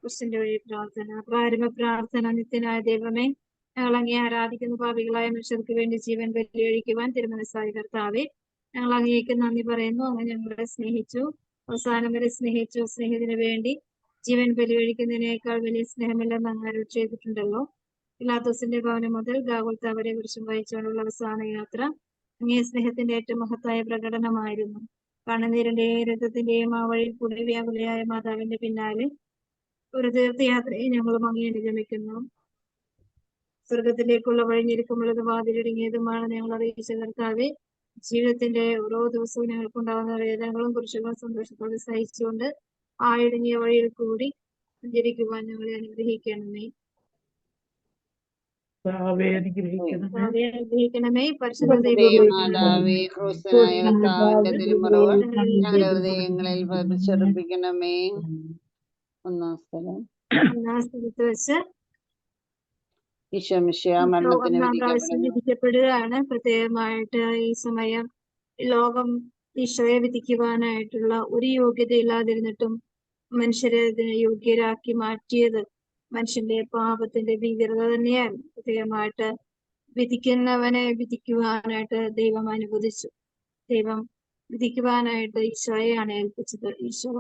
ക്രിസ്ത്യന്റെ വഴി പ്രാർത്ഥന. പ്രാരംഭ പ്രാർത്ഥന. നിത്യനായ ദൈവമേ, ഞങ്ങൾ അങ്ങേ ആരാധിക്കുന്ന പാപികളായ മനുഷ്യർക്ക് വേണ്ടി ജീവൻ ബലിയഴിക്കുവാൻ തിരുമനസ്സായ കർത്താവേ, ഞങ്ങൾ അങ്ങേക്ക് നന്ദി പറയുന്നു. അങ്ങ് ഞങ്ങളെ സ്നേഹിച്ചു, അവസാനം വരെ സ്നേഹിച്ചു. സ്നേഹത്തിന് വേണ്ടി ജീവൻ ബലിയഴിക്കുന്നതിനേക്കാൾ വലിയ സ്നേഹമില്ലെന്ന് അങ്ങ് അരുളി ചെയ്തിട്ടുണ്ടല്ലോ. പിലാത്തോസിന്റെ ഭവനം മുതൽ ഗാഗുൽത്ത വരെ കുരിശും വഹിച്ചുകൊണ്ടുള്ള അവസാന യാത്ര അങ്ങേ സ്നേഹത്തിന്റെ ഏറ്റവും മഹത്തായ പ്രകടനമായിരുന്നു. കണ്ണുനീരിന്റെയും രക്തത്തിന്റെയും ആ വഴിയിൽ കൂടെ വ്യാകുലയായ മാതാവിന്റെ പിന്നാലെ ഒരു തീർത്ഥയാത്രയെ ഞങ്ങളും അങ്ങേ അനുഗമിക്കുന്നു. സ്വർഗത്തിലേക്കുള്ള വഴിഞ്ഞിരിക്കുമുള്ളത് വാതിലിടുങ്ങിയതുമാണ് ഞങ്ങൾ അറിയിച്ച കർത്താവെ. ജീവിതത്തിന്റെ ഓരോ ദിവസവും ഞങ്ങൾക്കുണ്ടാകുന്ന വേദനകളും കുരിശുകളും സന്തോഷത്തോടെ സഹിച്ചുകൊണ്ട് ആ ഇടുങ്ങിയ വഴിയിൽ കൂടി സഞ്ചരിക്കുവാൻ ഞങ്ങളെ അനുഗ്രഹിക്കണമേ. അനുഗ്രഹിക്കണമേ. പരിശുദ്ധ മാതാവേ, ക്രൂശനായ കർത്താവിന്റെ തിരുമുറവ് ഞങ്ങളുടെ ഹൃദയങ്ങളിൽ പതിച്ചൊരപ്പിക്കണമേ. ഒന്നാം സ്ഥലത്ത് വെച്ച് ഒന്നാം പ്രാവശ്യം വിധിക്കപ്പെടുകയാണ്. പ്രത്യേകമായിട്ട് ഈ സമയം ലോകം ഈശോയെ വിധിക്കുവാനായിട്ടുള്ള ഒരു യോഗ്യതയില്ലാതിരുന്നിട്ടും മനുഷ്യരെ ഇതിനെ യോഗ്യരാക്കി മാറ്റിയത് മനുഷ്യന്റെ പാപത്തിന്റെ ഭീകരത തന്നെയാണ്. പ്രത്യേകമായിട്ട് വിധിക്കുന്നവനെ വിധിക്കുവാനായിട്ട് ദൈവം അനുവദിച്ചു. ദൈവം വിധിക്കുവാനായിട്ട് ഈശോയെയാണ് ഏൽപ്പിച്ചത്. ഈശോ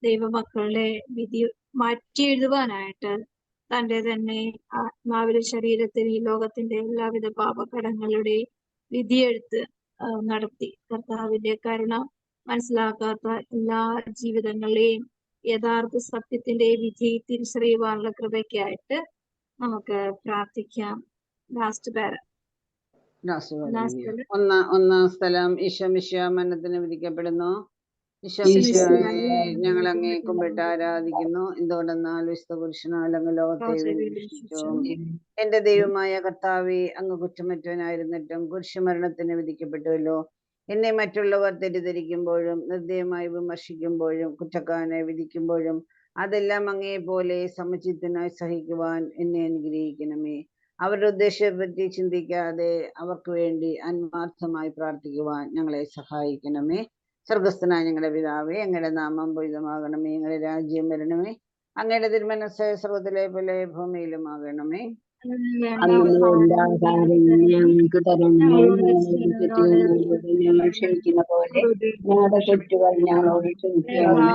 ദൈവമക്കളുടെ വിധി മാറ്റി എഴുതുവാനായിട്ട് തന്റെ തന്നെ ആത്മാവിലെ ശരീരത്തിൽ ഈ ലോകത്തിന്റെ എല്ലാവിധ പാപകടങ്ങളുടെ വിധിയെഴുത്ത് നടത്തി. കർത്താവിന്റെ കരുണ മനസ്സിലാക്കാത്ത എല്ലാ ജീവിതങ്ങളെയും യഥാർത്ഥ സത്യത്തിന്റെ വിധി തിരിച്ചറിയുവാനുള്ള കൃപയ്ക്കായിട്ട് നമുക്ക് പ്രാർത്ഥിക്കാം. ഒന്നാം സ്ഥലം ഈശോമിശിഹാ മരണത്തിന് വിധിക്കപ്പെടുന്നു. ഞങ്ങൾ അങ്ങേ കുമ്പിട്ട് ആരാധിക്കുന്നു. എന്തുകൊണ്ടെന്നാൽ വിശുദ്ധ പുരുഷനാൽ അങ്ങ് ലോകത്തെ വിധിച്ചു. എന്റെ ദൈവമായ കർത്താവേ, അങ്ങ് കുറ്റമറ്റവനായിരുന്നിട്ടും കുരിശുമരണത്തിന് വിധിക്കപ്പെട്ടുവല്ലോ. എന്നെ മറ്റുള്ളവർ തെറ്റിദ്ധരിക്കുമ്പോഴും നിർദ്ദയമായി വിമർശിക്കുമ്പോഴും കുറ്റക്കാരനെ വിധിക്കുമ്പോഴും അതെല്ലാം അങ്ങേ പോലെ സമചിത്തനായി സഹിക്കുവാൻ എന്നെ അനുഗ്രഹിക്കണമേ. അവരുടെ ഉദ്ദേശത്തെ പറ്റി ചിന്തിക്കാതെ അവർക്ക് വേണ്ടി ആത്മാർത്ഥമായി പ്രാർത്ഥിക്കുവാൻ ഞങ്ങളെ സഹായിക്കണമേ. സ്വർഗസ്ഥനായ ഞങ്ങളുടെ പിതാവേ, അങ്ങയുടെ നാമം പൂജിതമാകണമേ. അങ്ങയുടെ രാജ്യം വരണമേ. അങ്ങയുടെ തിരുമനസ്സ് സ്വർഗ്ഗത്തിലെ പോലെ ഭൂമിയിലുമാകണമേ. ഞങ്ങൾക്ക് തരണമേ. ഞങ്ങൾ ക്ഷമിക്കുന്ന പോലെ ഞങ്ങളുടെ തെറ്റുകൾ ഞങ്ങളോട് ക്ഷമിക്കണമേ.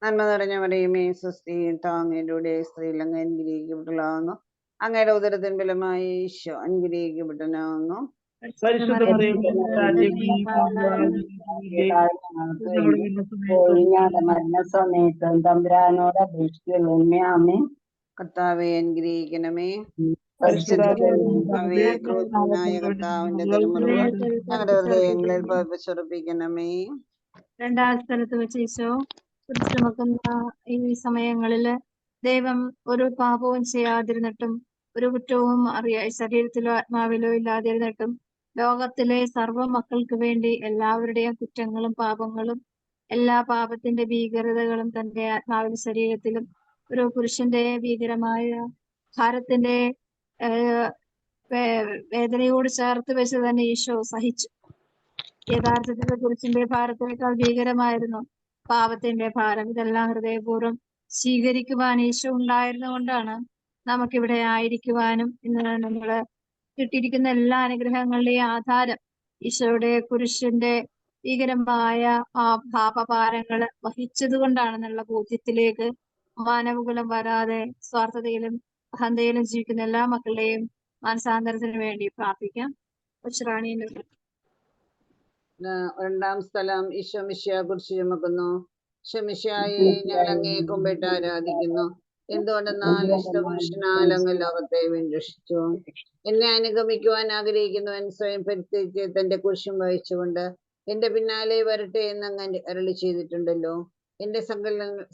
നന്മ നിറഞ്ഞ മറിയമേ, സ്വസ്തി, താങ്ങയുടെ സ്ത്രീകൾ അങ്ങ് അനുഗ്രഹിക്കപ്പെട്ടവളാകുന്നു. അങ്ങയുടെ ഉദരത്തിൻ ഫലമായി ഈശോ അനുഗ്രഹിക്കപ്പെട്ടവനാകുന്നു. മരണസമയത്തും തമ്പുരാനോട് അപേക്ഷിക്കണമേ. ആമേൻ. കർത്താവെ അനുഗ്രഹിക്കണമേ. ക്രൂശനായ കർത്താവിന്റെ തിരുമുറിവ് ഞങ്ങളുടെ ഹൃദയങ്ങളിൽ പതിപ്പിച്ചുറപ്പിക്കണമേ. രണ്ടാം സ്ഥലത്ത് വെച്ച് ഈശോ ചുമക്കുന്ന ഈ സമയങ്ങളില് ദൈവം ഒരു പാപവും ചെയ്യാതിരുന്നിട്ടും ഒരു കുറ്റവും ശരീരത്തിലോ ആത്മാവിലോ ഇല്ലാതിരുന്നിട്ടും ലോകത്തിലെ സർവ്വ മക്കൾക്ക് വേണ്ടി എല്ലാവരുടെയും കുറ്റങ്ങളും പാപങ്ങളും എല്ലാ പാപത്തിന്റെ ഭീകരതകളും തന്റെ ആത്മാവിലും ശരീരത്തിലും ഒരു പുരുഷന്റെ ഭീകരമായ ഭാരത്തിന്റെ വേദനയോട് ചേർത്ത് വെച്ച് തന്നെ ഈശോ സഹിച്ചു. യഥാർത്ഥത്തിൽ പുരുഷന്റെ ഭാരത്തേക്കാൾ ഭീകരമായിരുന്നു പാപത്തിന്റെ ഭാരം. ഇതെല്ലാം ഹൃദയപൂർവ്വം സ്വീകരിക്കുവാൻ ഈശോ ഉണ്ടായിരുന്നുകൊണ്ടാണ് നമുക്കിവിടെ ആയിരിക്കുവാനും ഇന്ന് നമ്മള് കിട്ടിയിരിക്കുന്ന എല്ലാ അനുഗ്രഹങ്ങളുടെയും ആധാരം ഈശോയുടെ കുരിശിന്റെ ഭീകരമായ ആ പാപഭാരങ്ങള് വഹിച്ചത് കൊണ്ടാണെന്നുള്ള ബോധ്യത്തിലേക്ക് മാനവകുലം വരാതെ സ്വാർത്ഥതയിലും അഹന്തയിലും ജീവിക്കുന്ന എല്ലാ മക്കളുടെയും മാനസാന്തരത്തിന് വേണ്ടി പ്രാർത്ഥിക്കാം. രണ്ടാം സ്ഥലം ഈശോമിശിഹാ കുരിശ് ചുമക്കുന്നു. ഈശോമിശിഹായെ ഞങ്ങൾ അങ്ങേ കുമ്പിട്ട് ആരാധിക്കുന്നു. എന്തുകൊണ്ടെന്നാൽ വിശുദ്ധ പുരുഷനാൽ അങ്ങ് ലോകത്തെ രക്ഷിച്ചു. എന്നെ അനുഗമിക്കുവാൻ ആഗ്രഹിക്കുന്നവൻ സ്വയം പരിത്യജിച്ച് തന്റെ കുരിശും വഹിച്ചുകൊണ്ട് എന്റെ പിന്നാലെ വരട്ടെ എന്ന് അങ്ങ് അരുളി ചെയ്തിട്ടുണ്ടല്ലോ. എന്റെ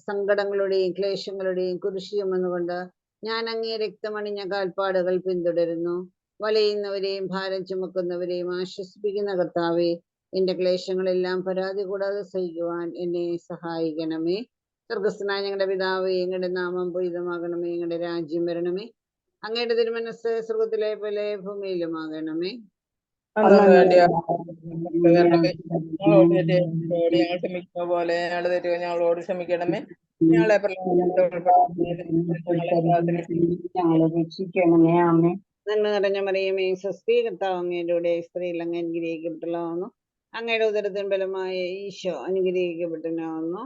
സങ്കടങ്ങളുടെയും ക്ലേശങ്ങളുടെയും കുരിശ് ചുമന്നുകൊണ്ട് ഞാൻ അങ്ങേ രക്തമണിഞ്ഞ കാൽപ്പാടുകൾ പിന്തുടരുന്നു. വലയുന്നവരെയും ഭാരം ചുമക്കുന്നവരെയും ആശ്വസിപ്പിക്കുന്ന കർത്താവേ, എന്റെ ക്ലേശങ്ങളെല്ലാം പരാതി കൂടാതെ സഹിക്കുവാൻ എന്നെ സഹായിക്കണമേ. സ്വർഗസ്ഥനായ ഞങ്ങളുടെ പിതാവേ, അങ്ങയുടെ നാമം പൂജിതമാകണമേ. അങ്ങയുടെ രാജ്യം വരണമേ. അങ്ങയുടെ തിരുമനസ്സ് സ്വർഗ്ഗത്തിലെ പോലെ ഭൂമിയിലുമാകണമേ. ഞങ്ങളോട് തെറ്റുകളോട് ഞങ്ങൾ ക്ഷമിക്കുന്ന പോലെ ഞങ്ങളുടെ തെറ്റുകൾ ഞങ്ങളോട് ക്ഷമിക്കണമേ. ഞങ്ങളെ പ്രലോഭനത്തിൽ ഉൾപ്പെടുത്തരുതേ. ഞങ്ങളെ കാത്തിരക്ഷിക്കണമേ. ഞങ്ങളെ രക്ഷിക്കണമേ. ആമേ. നന്മ നിറഞ്ഞ മറിയമേ, സ്വസ്തി, കർത്താവ് അങ്ങയുടെ സ്ത്രീയിൽ അങ്ങ് അനുഗ്രഹിക്കപ്പെട്ടതാവുന്നു. അങ്ങയുടെ ഉദരത്തിൻ ബലമായ ഈശോ അനുഗ്രഹിക്കപ്പെട്ടവനാവുന്നു.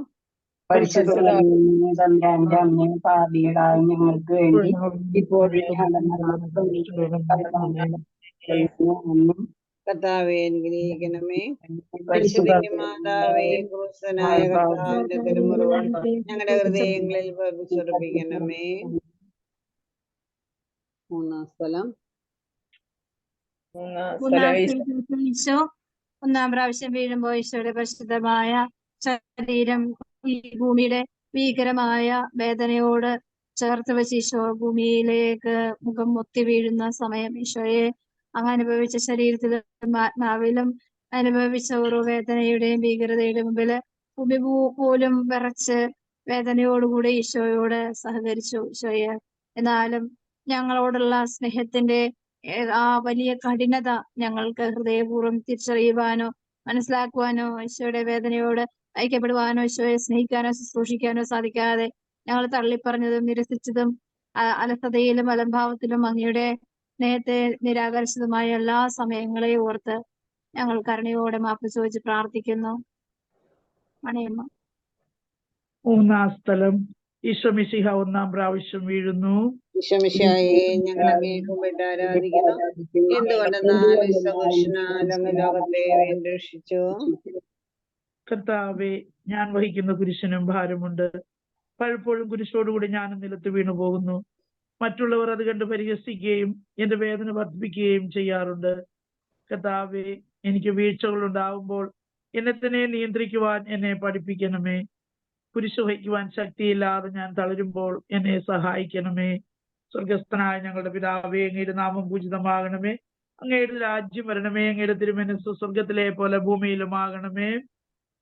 പരിശുദ്ധ മറിയമേ, തമ്പുരാന്റെ അമ്മേ, പാപികളായ ഞങ്ങൾക്ക് വേണ്ടി ഇപ്പോഴും ഞങ്ങളുടെ മരണസമയത്തും കർത്താവെ അനുഗ്രഹിക്കണമേ. പരിശുദ്ധ മാതാവേ, ക്രൂശനായ കർത്താവിന്റെ തിരുമുറിവുകൾ ഞങ്ങളുടെ ഹൃദയങ്ങളിൽ പ്രചരിപ്പിക്കണമേ. മൂന്നാം സ്ഥലം ഈശോ ഒന്നാം പ്രാവശ്യം വീഴുമ്പോൾ ഈശോയുടെ പരിശുദ്ധമായ ശരീരം ഈ ഭൂമിയുടെ ഭീകരമായ വേദനയോട് ചേർത്ത് വെച്ച് ഈശോ ഭൂമിയിലേക്ക് മുഖം മുത്തി വീഴുന്ന സമയം ഈശോയെ അങ്ങ് അനുഭവിച്ച ശരീരത്തിലും ആത്മാവിലും അനുഭവിച്ച ഓരോ വേദനയുടെയും ഭീകരതയുടെ മുമ്പില് ഭൂമി പോലും വിറച്ച് വേദനയോടുകൂടി ഈശോയോട് സഹകരിച്ചു ഈശോയെ. എന്നാലും ഞങ്ങളോടുള്ള സ്നേഹത്തിന്റെ ആ വലിയ കഠിനത ഞങ്ങൾക്ക് ഹൃദയപൂർവ്വം തിരിച്ചറിയുവാനോ മനസ്സിലാക്കുവാനോ ഈശോയുടെ വേദനയോട് ഐക്യപ്പെടുവാനോ ഈശോയെ സ്നേഹിക്കാനോ ശുശ്രൂഷിക്കാനോ സാധിക്കാതെ ഞങ്ങൾ തള്ളിപ്പറഞ്ഞതും നിരസിച്ചതും അലസതയിലും അലംഭാവത്തിലും അങ്ങയുടെ സ്നേഹത്തെ നിരാകരിച്ചതുമായ എല്ലാ സമയങ്ങളെയും ഓർത്ത് ഞങ്ങൾ കരുണയോടെ മാപ്പ് ചോദിച്ച് പ്രാർത്ഥിക്കുന്നു. മണിയമ്മ. മൂന്നാം സ്ഥലം ഈശോമിശിഹ ഒന്നാം പ്രാവശ്യം വീഴുന്നു. ഈശോമിശിഹായെ ഞങ്ങൾ അങ്ങേ കുമ്പിട്ട് ആരാധിക്കുന്നു. എന്തുകൊണ്ടെന്നാൽ ഈശോകൃഷ്ണനാൽ അങ്ങ് ലോകത്തെ രക്ഷിച്ചു. കർത്താവെ, ഞാൻ വഹിക്കുന്ന കുരിശിനും ഭാരമുണ്ട്. പലപ്പോഴും കുരിശോടുകൂടി ഞാനും നിലത്ത് വീണു പോകുന്നു. മറ്റുള്ളവർ അത് കണ്ട് പരിഹസിക്കുകയും എന്റെ വേദന വർദ്ധിപ്പിക്കുകയും ചെയ്യാറുണ്ട്. കർത്താവെ, എനിക്ക് വീഴ്ചകൾ ഉണ്ടാവുമ്പോൾ എന്നെ തന്നെ നിയന്ത്രിക്കുവാൻ എന്നെ പഠിപ്പിക്കണമേ. കുരിശ് വഹിക്കുവാൻ ശക്തിയില്ലാതെ ഞാൻ തളരുമ്പോൾ എന്നെ സഹായിക്കണമേ. സ്വർഗസ്ഥനായ ഞങ്ങളുടെ പിതാവേ, അങ്ങയുടെ നാമം പൂജിതമാകണമേ. അങ്ങയുടെ രാജ്യം വരണമേ. അങ്ങയുടെ തിരുമനസ്സ് സ്വർഗത്തിലെ പോലെ ഭൂമിയിലുമാകണമേ.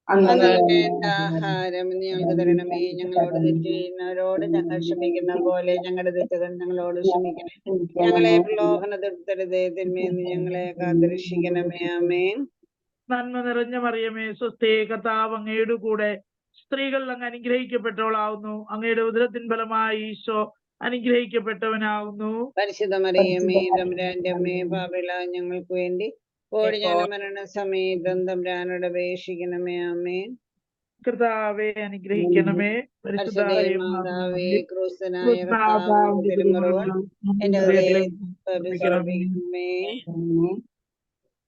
ആഹാരം ഞങ്ങൾക്ക് തരണമേ. ഞങ്ങളോട് തെറ്റ് ചെയ്യുന്നവരോട് ഞങ്ങൾ ക്ഷമിക്കുന്ന പോലെ ഞങ്ങളുടെ തെറ്റുകൾ ഞങ്ങളോട് ക്ഷമിക്കണേ. ഞങ്ങളെ പ്രലോഭനത്തിൽപ്പെടുത്തരുതേ. തിന്മയെന്ന് ഞങ്ങളെ കാത്തുരക്ഷിക്കണമേ. ആമേൻ. നന്മ നിറഞ്ഞ മറിയമേ, സ്വസ്തി, കർത്താവ് അങ്ങയുടെ കൂടെ സ്ത്രീകൾ അങ്ങ് അനുഗ്രഹിക്കപ്പെട്ടവളാവുന്നു. അങ്ങയുടെ ഉദരത്തിൻ ഫലമായി ഈശോ അനുഗ്രഹിക്കപ്പെട്ടവനാവുന്നു. പരിശുദ്ധ മറിയമേ, തമ്പുരാന്റെ അമ്മേ, പാപികളായ ഞങ്ങൾക്ക് വേണ്ടി ഇപ്പോഴും ഞങ്ങളുടെ മരണസമയത്തും തമ്പുരാനോട് അപേക്ഷിക്കണമേ. ആമേൻ. കർത്താവെ അനുഗ്രഹിക്കണമേ. മാതാവേ, ക്രൂശനായ കർത്താവിന്റെ തിരുമുറിവുകൾ എന്റെ ഹൃദയത്തിലേ.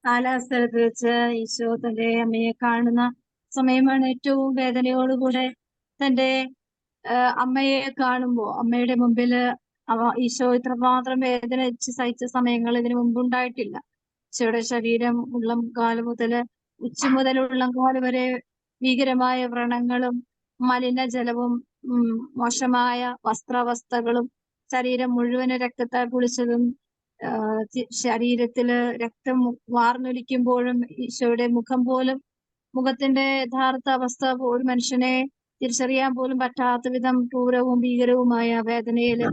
നാലാം സ്ഥലത്ത് വെച്ച് ഈശോ തന്റെ അമ്മയെ കാണുന്ന സമയമാണ്. ഏറ്റവും വേദനയോടുകൂടെ തന്റെ അമ്മയെ കാണുമ്പോ അമ്മയുടെ മുമ്പില് ഈശോ ഇത്രമാത്രം വേദന സഹിച്ച സമയങ്ങൾ ഇതിനു മുമ്പുണ്ടായിട്ടില്ല. ഈശോയുടെ ശരീരം ഉള്ളം കാല് മുതല് ഉച്ച മുതൽ ഉള്ളം കാല് വരെ ഭീകരമായ വ്രണങ്ങളും മലിനജലവും മോശമായ വസ്ത്രാവസ്ഥകളും ശരീരം മുഴുവന് രക്തത്താൽ കുളിച്ചതും ശരീരത്തില് രക്തം വാർന്നൊലിക്കുമ്പോഴും ഈശോയുടെ മുഖം പോലും മുഖത്തിന്റെ യഥാർത്ഥ അവസ്ഥ ഒരു മനുഷ്യനെ തിരിച്ചറിയാൻ പോലും പറ്റാത്ത വിധം ക്രൂരവും ഭീകരവുമായ വേദനയില്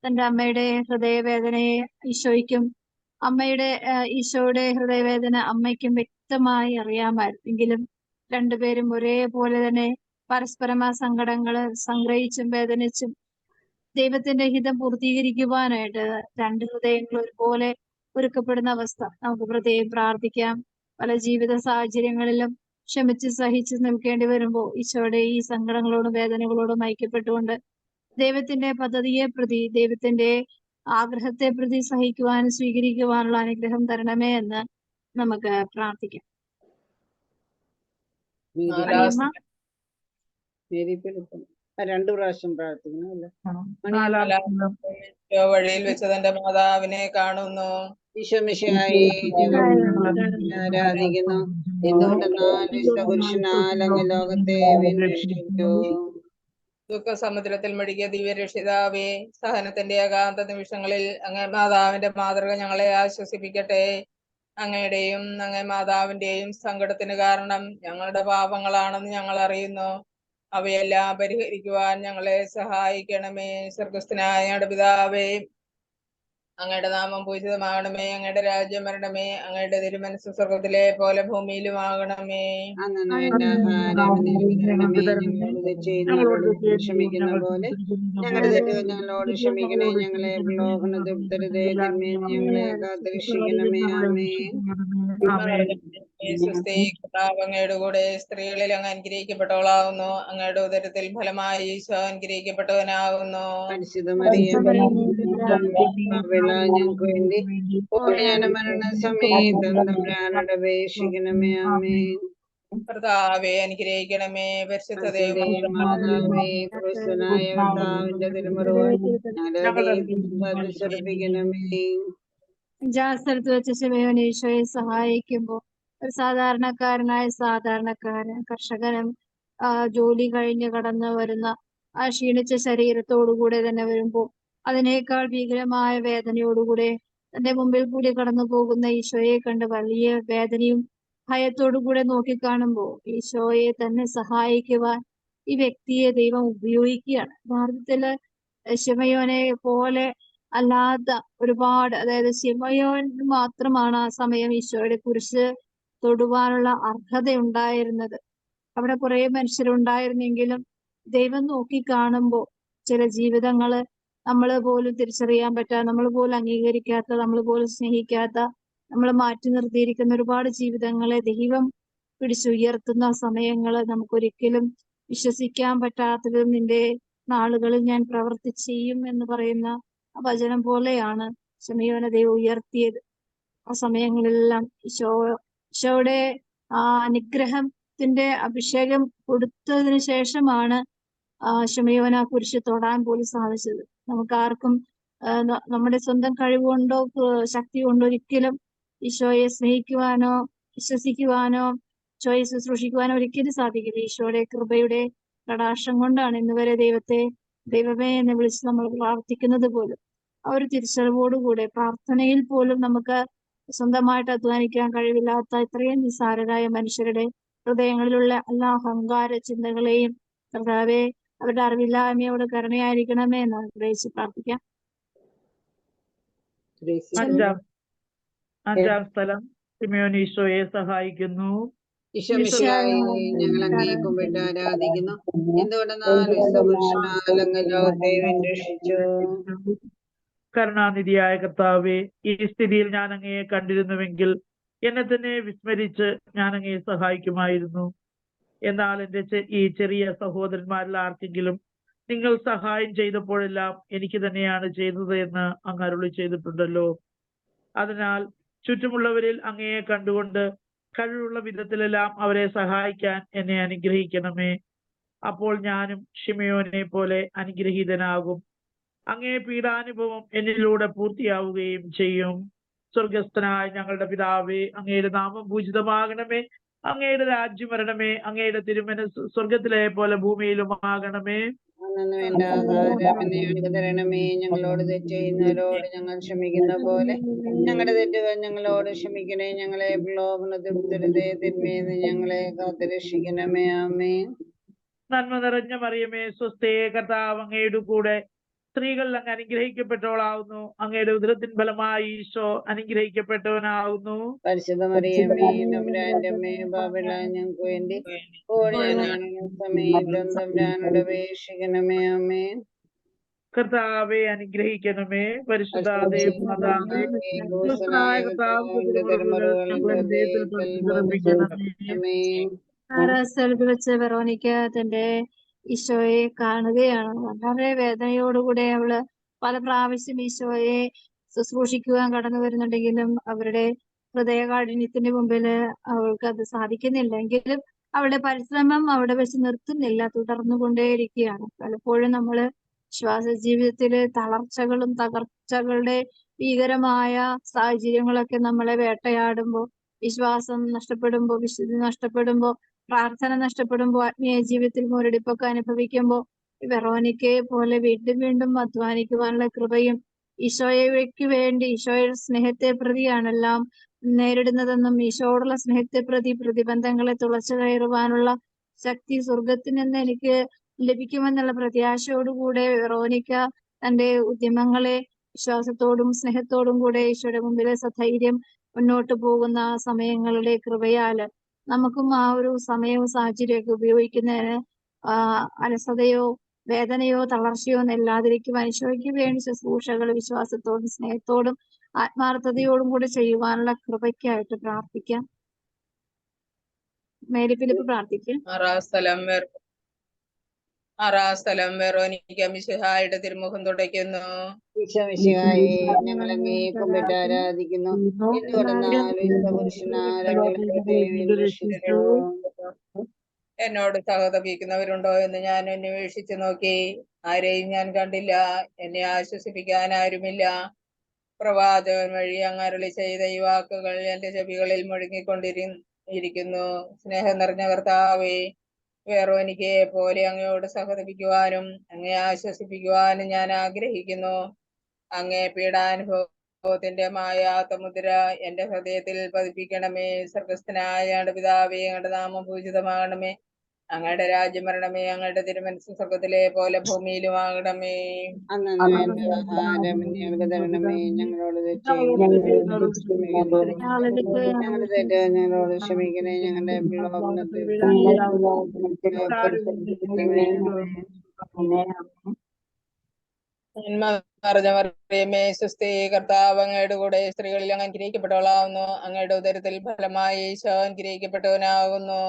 തന്റെ അമ്മയുടെ ഹൃദയവേദനയെ ഈശോയ്ക്കും ഈശോയുടെ ഹൃദയവേദന അമ്മയ്ക്കും വ്യക്തമായി അറിയാമായിരുന്നു. എങ്കിലും രണ്ടുപേരും ഒരേപോലെ തന്നെ പരസ്പരം ആ സങ്കടങ്ങള് സംഗ്രഹിച്ചും വേദനിച്ചും ദൈവത്തിന്റെ ഹിതം പൂർത്തീകരിക്കുവാനായിട്ട് രണ്ട് ഹൃദയങ്ങൾ ഒരുപോലെ ഒരുക്കപ്പെടുന്ന അവസ്ഥ നമുക്ക് പ്രത്യേകം പ്രാർത്ഥിക്കാം. പല ജീവിത സാഹചര്യങ്ങളിലും ക്ഷമിച്ച് സഹിച്ച് നിൽക്കേണ്ടി വരുമ്പോൾ ഈശോയുടെ ഈ സങ്കടങ്ങളോടും വേദനകളോടും ഐക്യപ്പെട്ടുകൊണ്ട് ദൈവത്തിന്റെ പദ്ധതിയെ പ്രതി ദൈവത്തിന്റെ ആഗ്രഹത്തെ പ്രതി സഹിക്കുവാനും സ്വീകരിക്കുവാനുള്ള അനുഗ്രഹം തരണമേ എന്ന് നമുക്ക് പ്രാർത്ഥിക്കാം. രണ്ടു പ്രാവശ്യം പ്രാർത്ഥിക്കണം. വഴിയിൽ വെച്ച് തന്റെ മാതാവിനെ കാണുന്നു. ഈശോമിശിഹായെ ഞങ്ങൾ ആരാധിക്കുന്നു. എന്തുകൊണ്ടെന്നാൽ ഈശോപുരുഷനാൽ അങ്ങ് ലോകത്തെ വീണ്ടെടുത്തു. ദുഃഖസമുദ്രത്തിൽ മുഴുകിയ ദിവ്യരക്ഷിതാവേ, സഹനത്തിന്റെ ഏകാന്ത നിമിഷങ്ങളിൽ അങ്ങേ മാതാവിന്റെ മാതൃക ഞങ്ങളെ ആശ്വസിപ്പിക്കട്ടെ. അങ്ങയുടെയും അങ്ങേ മാതാവിന്റെയും സങ്കടത്തിന് കാരണം ഞങ്ങളുടെ പാപങ്ങളാണെന്ന് ഞങ്ങൾ അറിയുന്നു. അവയെല്ലാം പരിഹരിക്കുവാൻ ഞങ്ങളെ സഹായിക്കണമേ. സ്വർഗസ്ഥനായ ഞങ്ങളുടെ പിതാവേ, അങ്ങയുടെ നാമം പൂജിതമാകണമേ. അങ്ങയുടെ രാജ്യം വരണമേ. അങ്ങയുടെ തിരുമനസ് സ്വർഗത്തിലെ പോലെ ഭൂമിയിലുമാകണമേ. അന്നു വേണ്ട ആഹാരം ഞങ്ങൾക്ക് തരണമേ. ഞങ്ങളോട് തെറ്റ് ചെയ്യുന്നവരോട് ക്ഷമിക്കുന്ന പോലെ ഞങ്ങളുടെ തെറ്റുകൾ ഞങ്ങളോട് ക്ഷമിക്കണേ. ഞങ്ങളെ പ്രലോഭനത്തിൽ ഉൾപ്പെടുത്തരുതേ. തിന്മയിൽ നിന്ന് ഞങ്ങളെ കാത്തുരക്ഷിക്കണമേ. ആമേൻ. കർത്താവ് അങ്ങയുടെ കൂടെ സ്ത്രീകളിൽ അങ്ങ് അനുഗ്രഹിക്കപ്പെട്ടവളാവുന്നു. അങ്ങയുടെ ഉദരത്തിൽ ഫലമായി ഈശോ അനുഗ്രഹിക്കപ്പെട്ടവനാകുന്നു. പരിശുദ്ധ മറിയമേ ഞങ്ങൾക്ക് വേണ്ടി ഓടിയാനും മരണസമയത്ത് തമ്പുരാനോട് അപേക്ഷിക്കണമേ. ആമേൻ. കർത്താവെ അനുഗ്രഹിക്കണമേ. പരിശുദ്ധ മാതാവേ ക്രിസ്തുനായ കർത്താവിന്റെ തിരുമുറിവ് ഞങ്ങളുടെ ശ്രദ്ധിക്കണമേ. സ്ഥലത്ത് വെച്ച് ശിമയോൻ ഈശോയെ സഹായിക്കുമ്പോൾ ഒരു സാധാരണക്കാരനായ സാധാരണക്കാരൻ കർഷകനും ജോലി കഴിഞ്ഞ് കടന്നു വരുന്ന ആ ക്ഷീണിച്ച ശരീരത്തോടുകൂടെ തന്നെ വരുമ്പോൾ അതിനേക്കാൾ ഭീകരമായ വേദനയോടുകൂടെ തന്റെ മുമ്പിൽ കൂടി കടന്നു പോകുന്ന ഈശോയെ കണ്ട് വലിയ വേദനയും ഭയത്തോടുകൂടെ നോക്കിക്കാണുമ്പോൾ ഈശോയെ തന്നെ സഹായിക്കുവാൻ ഈ വ്യക്തിയെ ദൈവം ഉപയോഗിക്കുകയാണ്. യഥാർത്ഥത്തില് ശിമയോനെ പോലെ അല്ലാത്ത ഒരുപാട്, അതായത് ശിമയോൻ മാത്രമാണ് ആ സമയം ഈശോയുടെ കുരിശ് തൊടുവാനുള്ള അർഹത ഉണ്ടായിരുന്നത്. അവിടെ കുറെ മനുഷ്യരുണ്ടായിരുന്നെങ്കിലും ദൈവം നോക്കി കാണുമ്പോൾ ചില ജീവിതങ്ങള് നമ്മൾ പോലും തിരിച്ചറിയാൻ പറ്റാത്ത, നമ്മൾ പോലും അംഗീകരിക്കാത്ത, നമ്മൾ പോലും സ്നേഹിക്കാത്ത, നമ്മൾ മാറ്റി നിർത്തിയിരിക്കുന്ന ഒരുപാട് ജീവിതങ്ങളെ ദൈവം പിടിച്ചുയർത്തുന്ന സമയങ്ങള് നമുക്കൊരിക്കലും വിശ്വസിക്കാൻ പറ്റാത്തതും നിന്റെ നാളുകളിൽ ഞാൻ പ്രവൃത്തി ചെയ്യും എന്ന് പറയുന്ന ആ വചനം പോലെയാണ് ശിമയോനെ ദൈവം ഉയർത്തിയത്. ആ സമയങ്ങളിലെല്ലാം ഈശോയുടെ ആ അനുഗ്രഹത്തിന്റെ അഭിഷേകം കൊടുത്തതിന് ശേഷമാണ് ശിമയോൻ ആ കുരിശ് തൊടാൻ പോലും സാധിച്ചത്. നമുക്ക് ആർക്കും നമ്മുടെ സ്വന്തം കഴിവുകൊണ്ടോ ശക്തി കൊണ്ടോ ഒരിക്കലും ഈശോയെ സ്നേഹിക്കുവാനോ വിശ്വസിക്കുവാനോ ഈശോയെ ശുശ്രൂഷിക്കുവാനോ ഒരിക്കലും സാധിക്കില്ല. ഈശോയുടെ കൃപയുടെ കടാക്ഷം കൊണ്ടാണ് ഇന്ന് വരെ ദൈവമേ എന്ന് വിളിച്ച് നമ്മൾ പ്രാർത്ഥിക്കുന്നത് പോലും. ആ ഒരു തിരിച്ചറിവോടുകൂടെ പ്രാർത്ഥനയിൽ പോലും നമുക്ക് സ്വന്തമായിട്ട് അധ്വാനിക്കാൻ കഴിവില്ലാത്ത ഇത്രയും നിസ്സാരരായ മനുഷ്യരുടെ ഹൃദയങ്ങളിലുള്ള എല്ലാ അഹങ്കാര ചിന്തകളെയും കർത്താവേ അവരുടെ അറിവില്ലായ്മയോട് കരുണയായിരിക്കണമേ എന്ന് ആഗ്രഹിച്ച് പ്രാർത്ഥിക്കാം. അഞ്ചാം സ്ഥലം ശിമയോൻ ഈശോയെ സഹായിക്കുന്നു. ഈശോമിശിഹായെ ഞങ്ങൾ അങ്ങേ കുമ്പിട്ട് ആരാധിക്കുന്നു. എന്തുകൊണ്ടെന്നാൽ പുരുഷനാൽ അങ്ങ് ലോകത്തെ രക്ഷിച്ചു. കരുണാനിധിയായ കർത്താവെ, ഈ സ്ഥിതിയിൽ ഞാൻ അങ്ങയെ കണ്ടിരുന്നുവെങ്കിൽ എന്നെ തന്നെ വിസ്മരിച്ച് ഞാൻ അങ്ങയെ സഹായിക്കുമായിരുന്നു. എന്നാൽ എന്റെ ഈ ചെറിയ സഹോദരന്മാരിൽ ആർക്കെങ്കിലും നിങ്ങൾ സഹായം ചെയ്തപ്പോഴെല്ലാം എനിക്ക് തന്നെയാണ് ചെയ്തത് എന്ന് അങ്ങ് അരുളി ചെയ്തിട്ടുണ്ടല്ലോ. അതിനാൽ ചുറ്റുമുള്ളവരിൽ അങ്ങയെ കണ്ടുകൊണ്ട് കഴിവുള്ള വിധത്തിലെല്ലാം അവരെ സഹായിക്കാൻ എന്നെ അനുഗ്രഹിക്കണമേ. അപ്പോൾ ഞാനും ശിമയോനെ പോലെ അനുഗ്രഹീതനാകും. അങ്ങേ പീഡാനുഭവം എന്നിലൂടെ പൂർത്തിയാവുകയും ചെയ്യും. സ്വർഗസ്ഥനായ ഞങ്ങളുടെ പിതാവേ, അങ്ങയുടെ നാമം പൂജിതമാകണമേ. അങ്ങയുടെ രാജ്യം വരണമേ. അങ്ങയുടെ തിരുമനസ് സ്വർഗത്തിലെ പോലെ ഭൂമിയിലുമാകണമേ. അന്നു വേണ്ട ആഹാരം ഞങ്ങൾക്ക് തരണമേ. ഞങ്ങളോട് തെറ്റ് ചെയ്യുന്നവരോട് ഞങ്ങൾ ക്ഷമിക്കുന്ന പോലെ ഞങ്ങളുടെ തെറ്റുകൾ ഞങ്ങളോട് ക്ഷമിക്കണേ. ഞങ്ങളെ പ്രലോഭനത്തിൽ ഉൾപ്പെടുത്തരുതേ. തിന്മയിൽ നിന്ന് ഞങ്ങളെ കാത്തുരക്ഷിക്കണമേ. ആമേൻ. നന്മ നിറഞ്ഞ മറിയമേ, സ്വസ്തേ, കർത്താവ് അങ്ങയുടെ കൂടെ സ്ത്രീകൾ അങ്ങ് അനുഗ്രഹിക്കപ്പെട്ടവളാവുന്നു. അങ്ങയുടെ ഉദരത്തിൻ ഫലമായി ഈശോ അനുഗ്രഹിക്കപ്പെട്ടവനാവുന്നു. പരിശുദ്ധ മറിയമേ തമ്പുരാന്റെ അമ്മേ, പാപികളായ ഞങ്ങൾക്ക് വേണ്ടി സമയത്തും തമ്പുരാനോട് അപേക്ഷിക്കണമേ. ആമേൻ. കർത്താവെ അനുഗ്രഹിക്കണമേ. പരിശുദ്ധ ദേവമാതാവേ, സ്ഥലത്ത് വെച്ച് വെറോനിക്ക തന്റെ ഈശോയെ കാണുകയാണ്. വളരെ വേദനയോടുകൂടെ അവള് പല പ്രാവശ്യം ഈശോയെ ശുശ്രൂഷിക്കുവാൻ കടന്നു വരുന്നുണ്ടെങ്കിലും അവരുടെ ഹൃദയകാഠിന്യത്തിന്റെ മുമ്പില് അവൾക്ക് അത് സാധിക്കുന്നില്ലെങ്കിലും അവളുടെ പരിശ്രമം അവിടെ വെച്ച് നിർത്തുന്നില്ല, തുടർന്നുകൊണ്ടേയിരിക്കുകയാണ്. പലപ്പോഴും നമ്മള് വിശ്വാസ ജീവിതത്തില് തളർച്ചകളും തകർച്ചകളുടെ ഭീകരമായ സാഹചര്യങ്ങളൊക്കെ നമ്മളെ വേട്ടയാടുമ്പോൾ, വിശ്വാസം നഷ്ടപ്പെടുമ്പോ, വിശുദ്ധി നഷ്ടപ്പെടുമ്പോ, പ്രാർത്ഥന നഷ്ടപ്പെടുമ്പോൾ, ആത്മീയ ജീവിതത്തിൽ മുരടിപ്പൊക്കെ അനുഭവിക്കുമ്പോൾ വെറോനിക്കയെ പോലെ വീണ്ടും വീണ്ടും അധ്വാനിക്കുവാനുള്ള കൃപയും ഈശോയ്ക്ക് വേണ്ടി ഈശോയുടെ സ്നേഹത്തെ പ്രതിയാണെല്ലാം നേരിടുന്നതെന്നും ഈശോയോടുള്ള സ്നേഹത്തെ പ്രതി പ്രതിബന്ധങ്ങളെ തുളച്ചു കയറുവാനുള്ള ശക്തി സ്വർഗത്തിൽ നിന്ന് എനിക്ക് ലഭിക്കുമെന്നുള്ള പ്രത്യാശയോടുകൂടെ വെറോനിക്ക തന്റെ ഉദ്യമങ്ങളെ വിശ്വാസത്തോടും സ്നേഹത്തോടും കൂടെ ഈശോയുടെ മുമ്പിലെ സധൈര്യം മുന്നോട്ട് പോകുന്ന സമയങ്ങളുടെ കൃപയാല് നമുക്കും ആ ഒരു സമയവും സാഹചര്യമൊക്കെ ഉപയോഗിക്കുന്നതിന് അലസതയോ വേദനയോ തളർച്ചയോ ഇല്ലാതിരിക്കുവാൻ ഈശോയ്ക്ക് വേണ്ടി ശുശ്രൂഷകൾ വിശ്വാസത്തോടും സ്നേഹത്തോടും ആത്മാർത്ഥതയോടും കൂടെ ചെയ്യുവാനുള്ള കൃപയ്ക്കായിട്ട് പ്രാർത്ഥിക്കാം. മേരി ഫിലിപ്പ് പ്രാർത്ഥിക്കും. സ്ഥലം വെറോനിക്ക മിശിഹായുടെ തിരുമുഖം തുടയ്ക്കുന്നു. ഈശോമിശിഹായെ ഞങ്ങൾ അങ്ങേ കുമ്പിട്ട് ആരാധിക്കുന്നു. എന്നോട് സഹതപിക്കുന്നവരുണ്ടോ എന്ന് ഞാൻ അന്വേഷിച്ചു നോക്കി, ആരെയും ഞാൻ കണ്ടില്ല. എന്നെ ആശ്വസിപ്പിക്കാൻ ആരുമില്ല. പ്രവാചകൻ വഴി അങ്ങരുളി ചെയ്ത ഈ വാക്കുകൾ എന്റെ ചെവികളിൽ മുഴങ്ങിക്കൊണ്ടിരിക്കുന്നു. സ്നേഹം നിറഞ്ഞ കർത്താവേ, വെറോനിക്കയെ പോലെ അങ്ങയോട് സഹതപിക്കുവാനും അങ്ങയെ ആശ്വസിപ്പിക്കുവാനും ഞാൻ ആഗ്രഹിക്കുന്നു. അങ്ങേ പീഡാനുഭവത്തിന്റെ മായാത്ത മുദ്ര എന്റെ ഹൃദയത്തിൽ പതിപ്പിക്കണമേ. സ്വർഗസ്ഥനായ ഞങ്ങളുടെ പിതാവേ, അങ്ങയുടെ നാമം പൂജിതമാകണമേ. അങ്ങയുടെ രാജ്യം വരണമേ. അങ്ങയുടെ തിരുമനസ്സ് സ്വർഗത്തിലെ പോലെ ഭൂമിയിലുമാകണമേ. ആഹാരം ഞങ്ങൾക്ക് തരണമേ. ഞങ്ങളോട് ഞങ്ങളോട് ക്ഷമിക്കണേ. ഞങ്ങളുടെ മറിയമേ സുസ്ഥി, കർത്താവ് അങ്ങയുടെ കൂടെ സ്ത്രീകളിൽ അങ്ങ് അനുഗ്രഹിക്കപ്പെട്ടവളാവുന്നു. അങ്ങയുടെ ഉദരത്തിൽ ഫലമായി ഈശോ അനുഗ്രഹിക്കപ്പെട്ടവനാകുന്നു.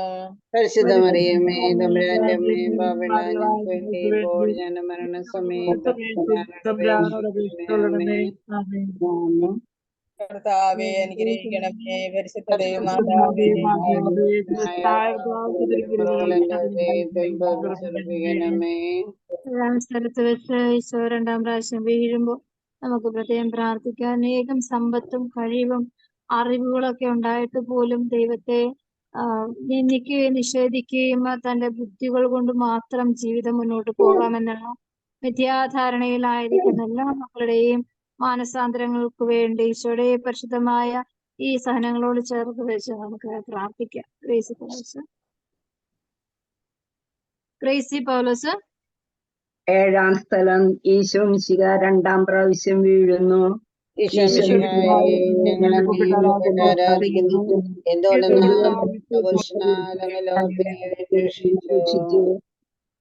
പരിശുദ്ധ മറിയമേ തമ്പുരാന്റെ അമ്മയും പാപികളായ ഞങ്ങൾക്ക് വേണ്ടി ഇപ്പോൾ ഞങ്ങളുടെ മരണസമയത്ത് കർത്താവെ അനുഗ്രഹിക്കണമേ. പരിശുദ്ധ സ്ഥലത്ത് വെച്ച് ഈശോ 2ാം പ്രാവശ്യം വീഴുമ്പോ നമുക്ക് പ്രത്യേകം പ്രാർത്ഥിക്കാൻ. അനേകം സമ്പത്തും കഴിവും അറിവുകളൊക്കെ ഉണ്ടായിട്ട് പോലും ദൈവത്തെ നിന്ദിക്കുകയും നിഷേധിക്കുകയും തന്റെ ബുദ്ധികൾ കൊണ്ട് മാത്രം ജീവിതം മുന്നോട്ട് പോകാമെന്നുള്ള മിഥ്യാധാരണയിലായിരിക്കുന്ന എല്ലാ മക്കളുടെയും മാനസാന്തരങ്ങൾക്ക് വേണ്ടി ഈശോയുടെ പരിശുദ്ധമായ ഈ സഹനങ്ങളോട് ചേർത്ത് വെച്ച് നമുക്ക് പ്രാർത്ഥിക്കാം. ഗ്രേസി പൗലോസ്. 7ാം സ്ഥലം ഈശോമിശിഹ 2ാം പ്രാവശ്യം വീഴുന്നു.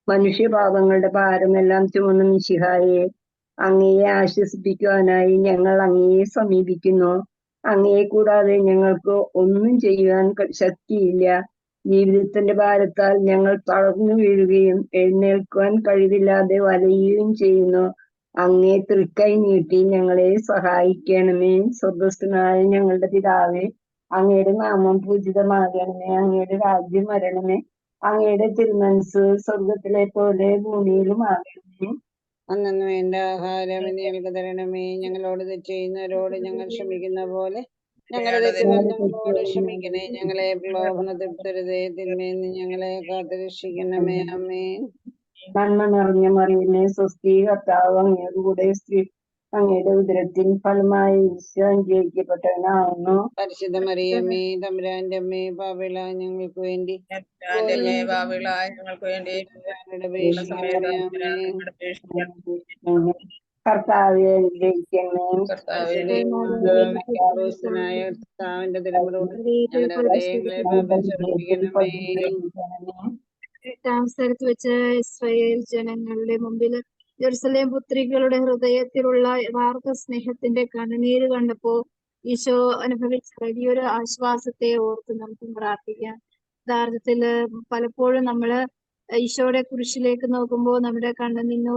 മനുഷ്യപാപങ്ങളുടെ ഭാരമെല്ലാം ചുമന്ന മിശിഹായെ, അങ്ങയെ ആശ്വസിപ്പിക്കുവാനായി ഞങ്ങൾ അങ്ങയെ സമീപിക്കുന്നു. അങ്ങയെ കൂടാതെ ഞങ്ങൾക്ക് ഒന്നും ചെയ്യുവാൻ ശക്തിയില്ല. ജീവിതത്തിന്റെ ഭാരത്താൽ ഞങ്ങൾ തളർന്നു വീഴുകയും എഴുന്നേൽക്കുവാൻ കഴിവില്ലാതെ വലയുകയും ചെയ്യുന്നു. അങ്ങേ തൃക്കൈ നീട്ടി ഞങ്ങളെ സഹായിക്കണമേ. സ്വർഗസ്ഥനായ ഞങ്ങളുടെ പിതാവേ, അങ്ങയുടെ നാമം പൂജിതമാകണമേ. അങ്ങയുടെ രാജ്യം വരണമേ. അങ്ങയുടെ തിരുമനസ്സ് സ്വർഗത്തിലെ പോലെ ഭൂമിയിലും ആകണമേ. അന്നു വേണ്ട ആഹാരം ഞങ്ങൾക്ക് തരണമേ. ഞങ്ങളോട് തെറ്റ് ചെയ്യുന്നവരോട് ഞങ്ങൾ ക്ഷമിക്കുന്ന പോലെ ഞങ്ങളുടെ തെറ്റുകളോട് ക്ഷമിക്കണേ. ഞങ്ങളെ പ്രലോഭനത്തിൽ പെടുത്തരുതേ, തിന്മയെന്ന് ഞങ്ങളെ കാത്തുരക്ഷിക്കണമേ. ആമേൻ. നന്മ നിറഞ്ഞ മറിയമേ സ്വസ്തി, കർത്താവ് അങ്ങയുടെ കൂടെ സ്ത്രീ അങ്ങയുടെ ഉദരത്തിൻ ഫലമായി ഈശോ അനുഗ്രഹിക്കപ്പെട്ടവനാവുന്നു. പരിശുദ്ധ മറിയമേ തമ്പുരാന്റെ അമ്മേ, പാപികളായ ഞങ്ങൾക്ക് വേണ്ടി കർത്താവെ അനുഗ്രഹിക്കണമേ. കർത്താവിന്റെ തിരുമുഖം ഞങ്ങളുടെ ഹൃദയങ്ങളെ പാപിച്ചർപ്പിക്കണമേ. 8ാം സ്ഥലത്ത് വെച്ച് ഇസ്രായേൽ ജനങ്ങളുടെ മുമ്പിൽ ജെറുസലേം പുത്രികളുടെ ഹൃദയത്തിലുള്ള യഥാർത്ഥ സ്നേഹത്തിന്റെ കണ്ണുനീര് കണ്ടപ്പോ ഈശോ അനുഭവിച്ച വലിയൊരു ആശ്വാസത്തെ ഓർത്ത് നമുക്ക് പ്രാർത്ഥിക്കാം. യഥാർത്ഥത്തില് പലപ്പോഴും നമ്മള് ഈശോയുടെ കുരിശിലേക്ക് നോക്കുമ്പോൾ നമ്മുടെ കണ്ണിൽ നിന്ന്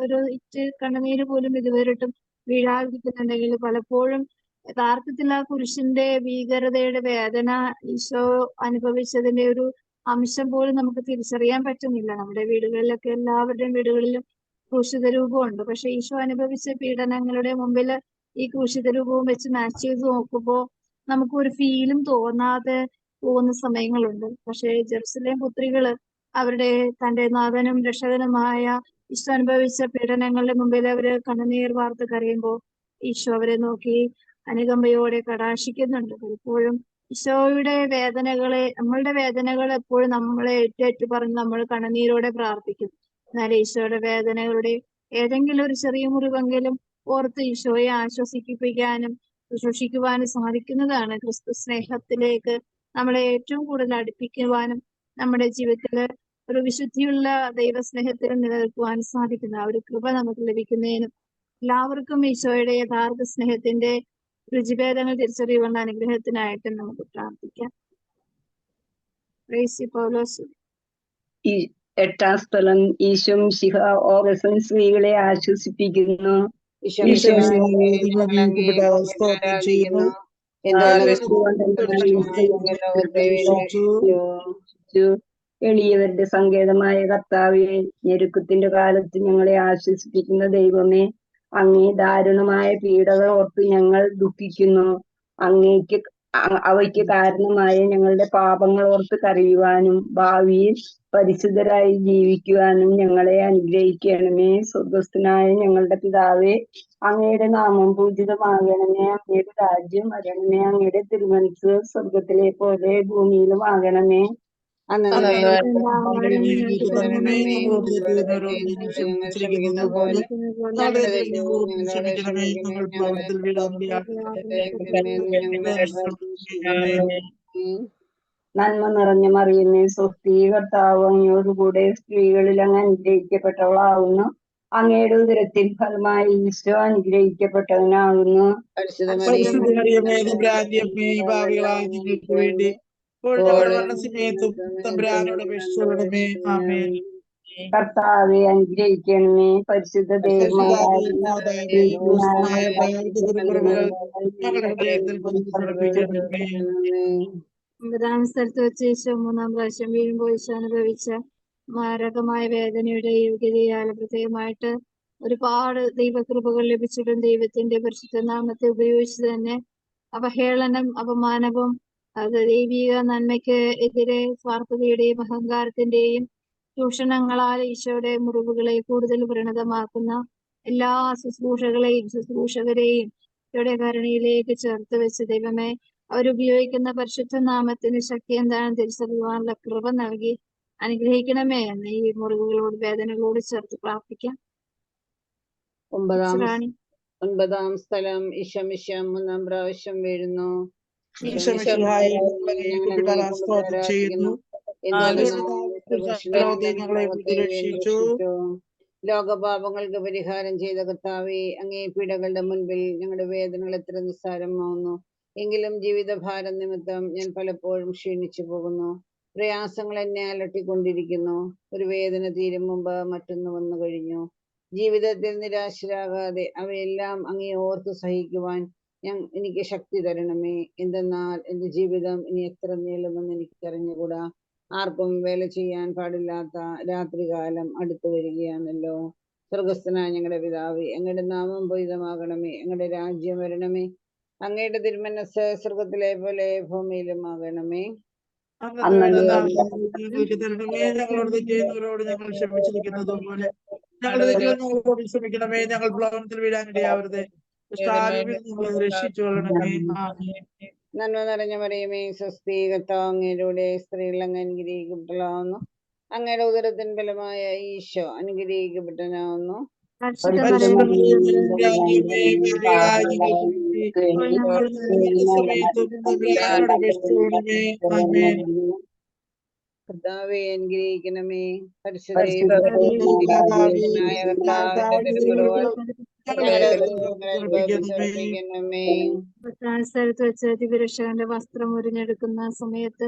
ഒരു ഇറ്റ് കണ്ണുനീര് പോലും ഇതുവരെയിട്ടും വീഴാതിരിക്കുന്നുണ്ടെങ്കിൽ പലപ്പോഴും യഥാർത്ഥത്തിൽ ആ കുരിശിന്റെ ഭീകരതയുടെ വേദന ഈശോ അനുഭവിച്ചതിന്റെ ഒരു അംശം പോലും നമുക്ക് തിരിച്ചറിയാൻ പറ്റുന്നില്ല. നമ്മുടെ വീടുകളിലൊക്കെ എല്ലാവരുടെയും വീടുകളിലും ക്രൂശിത രൂപമുണ്ട്. പക്ഷെ ഈശോ അനുഭവിച്ച പീഡനങ്ങളുടെ മുമ്പിൽ ഈ ക്രൂശിത രൂപവും വെച്ച് മാച്ച് ചെയ്ത് നോക്കുമ്പോൾ നമുക്ക് ഒരു ഫീലും തോന്നാതെ പോകുന്ന സമയങ്ങളുണ്ട്. പക്ഷെ ജെറുസലേം പുത്രികള് അവരുടെ തന്റെ നാഥനും രക്ഷകനുമായ ഈശോ അനുഭവിച്ച പീഡനങ്ങളുടെ മുമ്പിൽ അവര് കണ്ണുനീർ വാർത്ത് കരയുമ്പോൾ ഈശോ അവരെ നോക്കി അനുകമ്പയോടെ കടാക്ഷിക്കുന്നുണ്ട്. പലപ്പോഴും ഈശോയുടെ വേദനകളെ, നമ്മളുടെ വേദനകൾ എപ്പോഴും നമ്മളെ ഏറ്റു പറഞ്ഞ് നമ്മൾ കണ്ണുനീരോടെ പ്രാർത്ഥിക്കും. എന്നാൽ ഈശോയുടെ വേദനകളുടെ ഏതെങ്കിലും ഒരു ചെറിയ മുറിവെങ്കിലും ഓർത്ത് ഈശോയെ ആശ്വസിപ്പിക്കാനും ശുശ്രൂഷിക്കുവാനും സാധിക്കുന്നതാണ്. ക്രിസ്തു സ്നേഹത്തിലേക്ക് നമ്മളെ ഏറ്റവും കൂടുതൽ അടുപ്പിക്കുവാനും നമ്മുടെ ജീവിതത്തിൽ ഒരു വിശുദ്ധിയുള്ള ദൈവസ്നേഹത്തിൽ നിലനിൽക്കുവാൻ സാധിക്കുന്ന ആ ഒരു കൃപ നമുക്ക് ലഭിക്കുന്നതിനും എല്ലാവർക്കും ഈശോയുടെ യഥാർത്ഥ സ്നേഹത്തിന്റെ രുചിഭേദങ്ങൾ തിരിച്ചറിയുവാനുള്ള അനുഗ്രഹത്തിനായിട്ട് നമുക്ക് പ്രാർത്ഥിക്കാം. പ്രൈസ് പൗലോസ്. ഈ 8-ാം സ്ഥലം ഈശോ മിശിഹ ഓഗസ്റ്റിൻ സ്ത്രീകളെ ആശ്വസിപ്പിക്കുന്നു. സ്തോത്രം ചെയ്യുന്നു. എളിയവരുടെ സങ്കേതമായ കർത്താവേ, ഞെരുക്കത്തിന്റെ കാലത്ത് ഞങ്ങളെ ആശ്വസിപ്പിക്കുന്ന ദൈവമേ, അങ്ങേ ദാരുണമായ പീഡകൾ ഓർത്ത് ഞങ്ങൾ ദുഃഖിക്കുന്നു. അവയ്ക്ക് കാരണമായ ഞങ്ങളുടെ പാപങ്ങൾ ഓർത്ത് കരയുവാനും ഭാവിയിൽ പരിശുദ്ധരായി ജീവിക്കുവാനും ഞങ്ങളെ അനുഗ്രഹിക്കണമേ. സ്വർഗസ്ഥനായ ഞങ്ങളുടെ പിതാവേ, അങ്ങയുടെ നാമം പൂജിതമാകണമേ. അങ്ങയുടെ രാജ്യം വരണമേ. അങ്ങയുടെ തിരുമനസ് സ്വർഗത്തിലെ പോലെ ഭൂമിയിലും ആകണമേ. ക്ഷമിക്കുന്നത് പോലെ ക്ഷമിക്കണമേ. ഞങ്ങൾ പ്രവർത്തനത്തിൽ നന്മ നിറഞ്ഞ മറിയമേ, സ്വസ്തി, കർത്താവ് അങ്ങയോടുകൂടെ സ്ത്രീകളിൽ അങ്ങ് അനുഗ്രഹിക്കപ്പെട്ടവളാകുന്നു. അങ്ങയുടെ ഉദരത്തിൻ ഫലമായി ഈശോ അനുഗ്രഹിക്കപ്പെട്ടവനാകുന്നു. ഭാവികളായ നിങ്ങൾക്ക് വേണ്ടി ഞങ്ങളുടെ മരണസമയത്തും തമ്പുരാനോട് അപേക്ഷിച്ചുകൊള്ളണമേ. ആമേൻ. കർത്താവെ അനുഗ്രഹിക്കണമേ. പരിശുദ്ധ ഒമ്പതാം സ്ഥലത്ത് വെച്ച് ഈശോ 3-ാം പ്രാവശ്യം വീഴുമ്പോൾ ഈശോ അനുഭവിച്ച മാരകമായ വേദനയുടെ യോഗ്യതയാൽ പ്രത്യേകമായിട്ട് ഒരുപാട് ദൈവകൃപകൾ ലഭിച്ചിട്ടും ദൈവത്തിന്റെ പരിശുദ്ധ നാമത്തെ ഉപയോഗിച്ച് തന്നെ അവഹേളനം, അപമാനവും അത് ദൈവിക നന്മയ്ക്ക് എതിരെ സ്വാർത്ഥതയുടെയും അഹങ്കാരത്തിന്റെയും ചൂഷണങ്ങളാൽ ഈശോയുടെ മുറിവുകളെ കൂടുതൽ വ്രണതമാക്കുന്ന എല്ലാ ശുശ്രൂഷകരെയും ഈശോയുടെ കരുണയിലേക്ക് ചേർത്ത് വെച്ച് ദൈവമേ, അവരുപയോഗിക്കുന്ന പരിശുദ്ധ നാമത്തിന് ശക്തി എന്താണെന്ന് തിരിച്ചറിയുവാനുള്ള കൃപ നൽകി അനുഗ്രഹിക്കണമേ എന്ന് ഈ മുറിവുകളോട് വേദനകളോട് ചേർത്ത് പ്രാർത്ഥിക്കാം. 9-ാം സ്ഥലം ഈശോ മിശിഹ 3-ാം പ്രാവശ്യം വീഴുന്നു. ലോകപാപങ്ങൾക്ക് പരിഹാരം ചെയ്ത കർത്താവേ, അങ്ങേ പീഡകളുടെ മുൻപിൽ ഞങ്ങളുടെ വേദനകൾ എത്ര നിസ്സാരമാവുന്നു. എങ്കിലും ജീവിതഭാരം നിമിത്തം ഞാൻ പലപ്പോഴും ക്ഷീണിച്ചു പോകുന്നു. പ്രയാസങ്ങൾ എന്നെ അലട്ടിക്കൊണ്ടിരിക്കുന്നു. ഒരു വേദന തീരും മുമ്പ് മറ്റൊന്ന് വന്നു കഴിഞ്ഞു. ജീവിതത്തിൽ നിരാശരാകാതെ അവയെല്ലാം അങ്ങേ ഓർത്ത് സഹിക്കുവാൻ എനിക്ക് ശക്തി തരണമേ. എന്തെന്നാൽ എന്റെ ജീവിതം ഇനി എത്ര നീളുമെന്ന് എനിക്കറിഞ്ഞുകൂടാ. ആർക്കും വേല ചെയ്യാൻ പാടില്ലാത്ത രാത്രികാലം അടുത്തു വരികയാണല്ലോ. സ്വർഗസ്ഥനായ ഞങ്ങളുടെ പിതാവേ, അങ്ങയുടെ നാമം പൂജിതമാകണമേ. അങ്ങയുടെ രാജ്യം വരണമേ. അങ്ങയുടെ തിരുമനസ് സ്വർഗത്തിലെ പോലെ ഭൂമിയിലും ആകണമേ. ഞങ്ങളോട് ചെയ്യുന്നവരോട് ഞങ്ങൾ ക്ഷമിച്ചിരിക്കുന്നത് പോലെ ഞങ്ങളുടെ ഞങ്ങളോട് ക്ഷമിക്കണമേ. ഞങ്ങൾ പ്രലോഭനത്തിൽ വീഴാനിടയാവരുത്. രക്ഷിച്ചുകൊള്ളണമേ. നന്മ നിറഞ്ഞ മറിയമേ, സ്വസ്തി, കർത്താവ് അങ്ങയിലൂടെ സ്ത്രീകൾ അങ്ങ് അനുഗ്രഹിക്കപ്പെട്ടവളാവുന്നു. അങ്ങയുടെ ഉദരത്തിൻ ഫലമായ ഈശോ അനുഗ്രഹിക്കപ്പെട്ടവനാവുന്നു. കർത്താവെ അനുഗ്രഹിക്കണമേ. സ്ഥലത്ത് വെച്ച് ദിവരക്ഷകന്റെ വസ്ത്രം ഉരിഞ്ഞെടുക്കുന്ന സമയത്ത്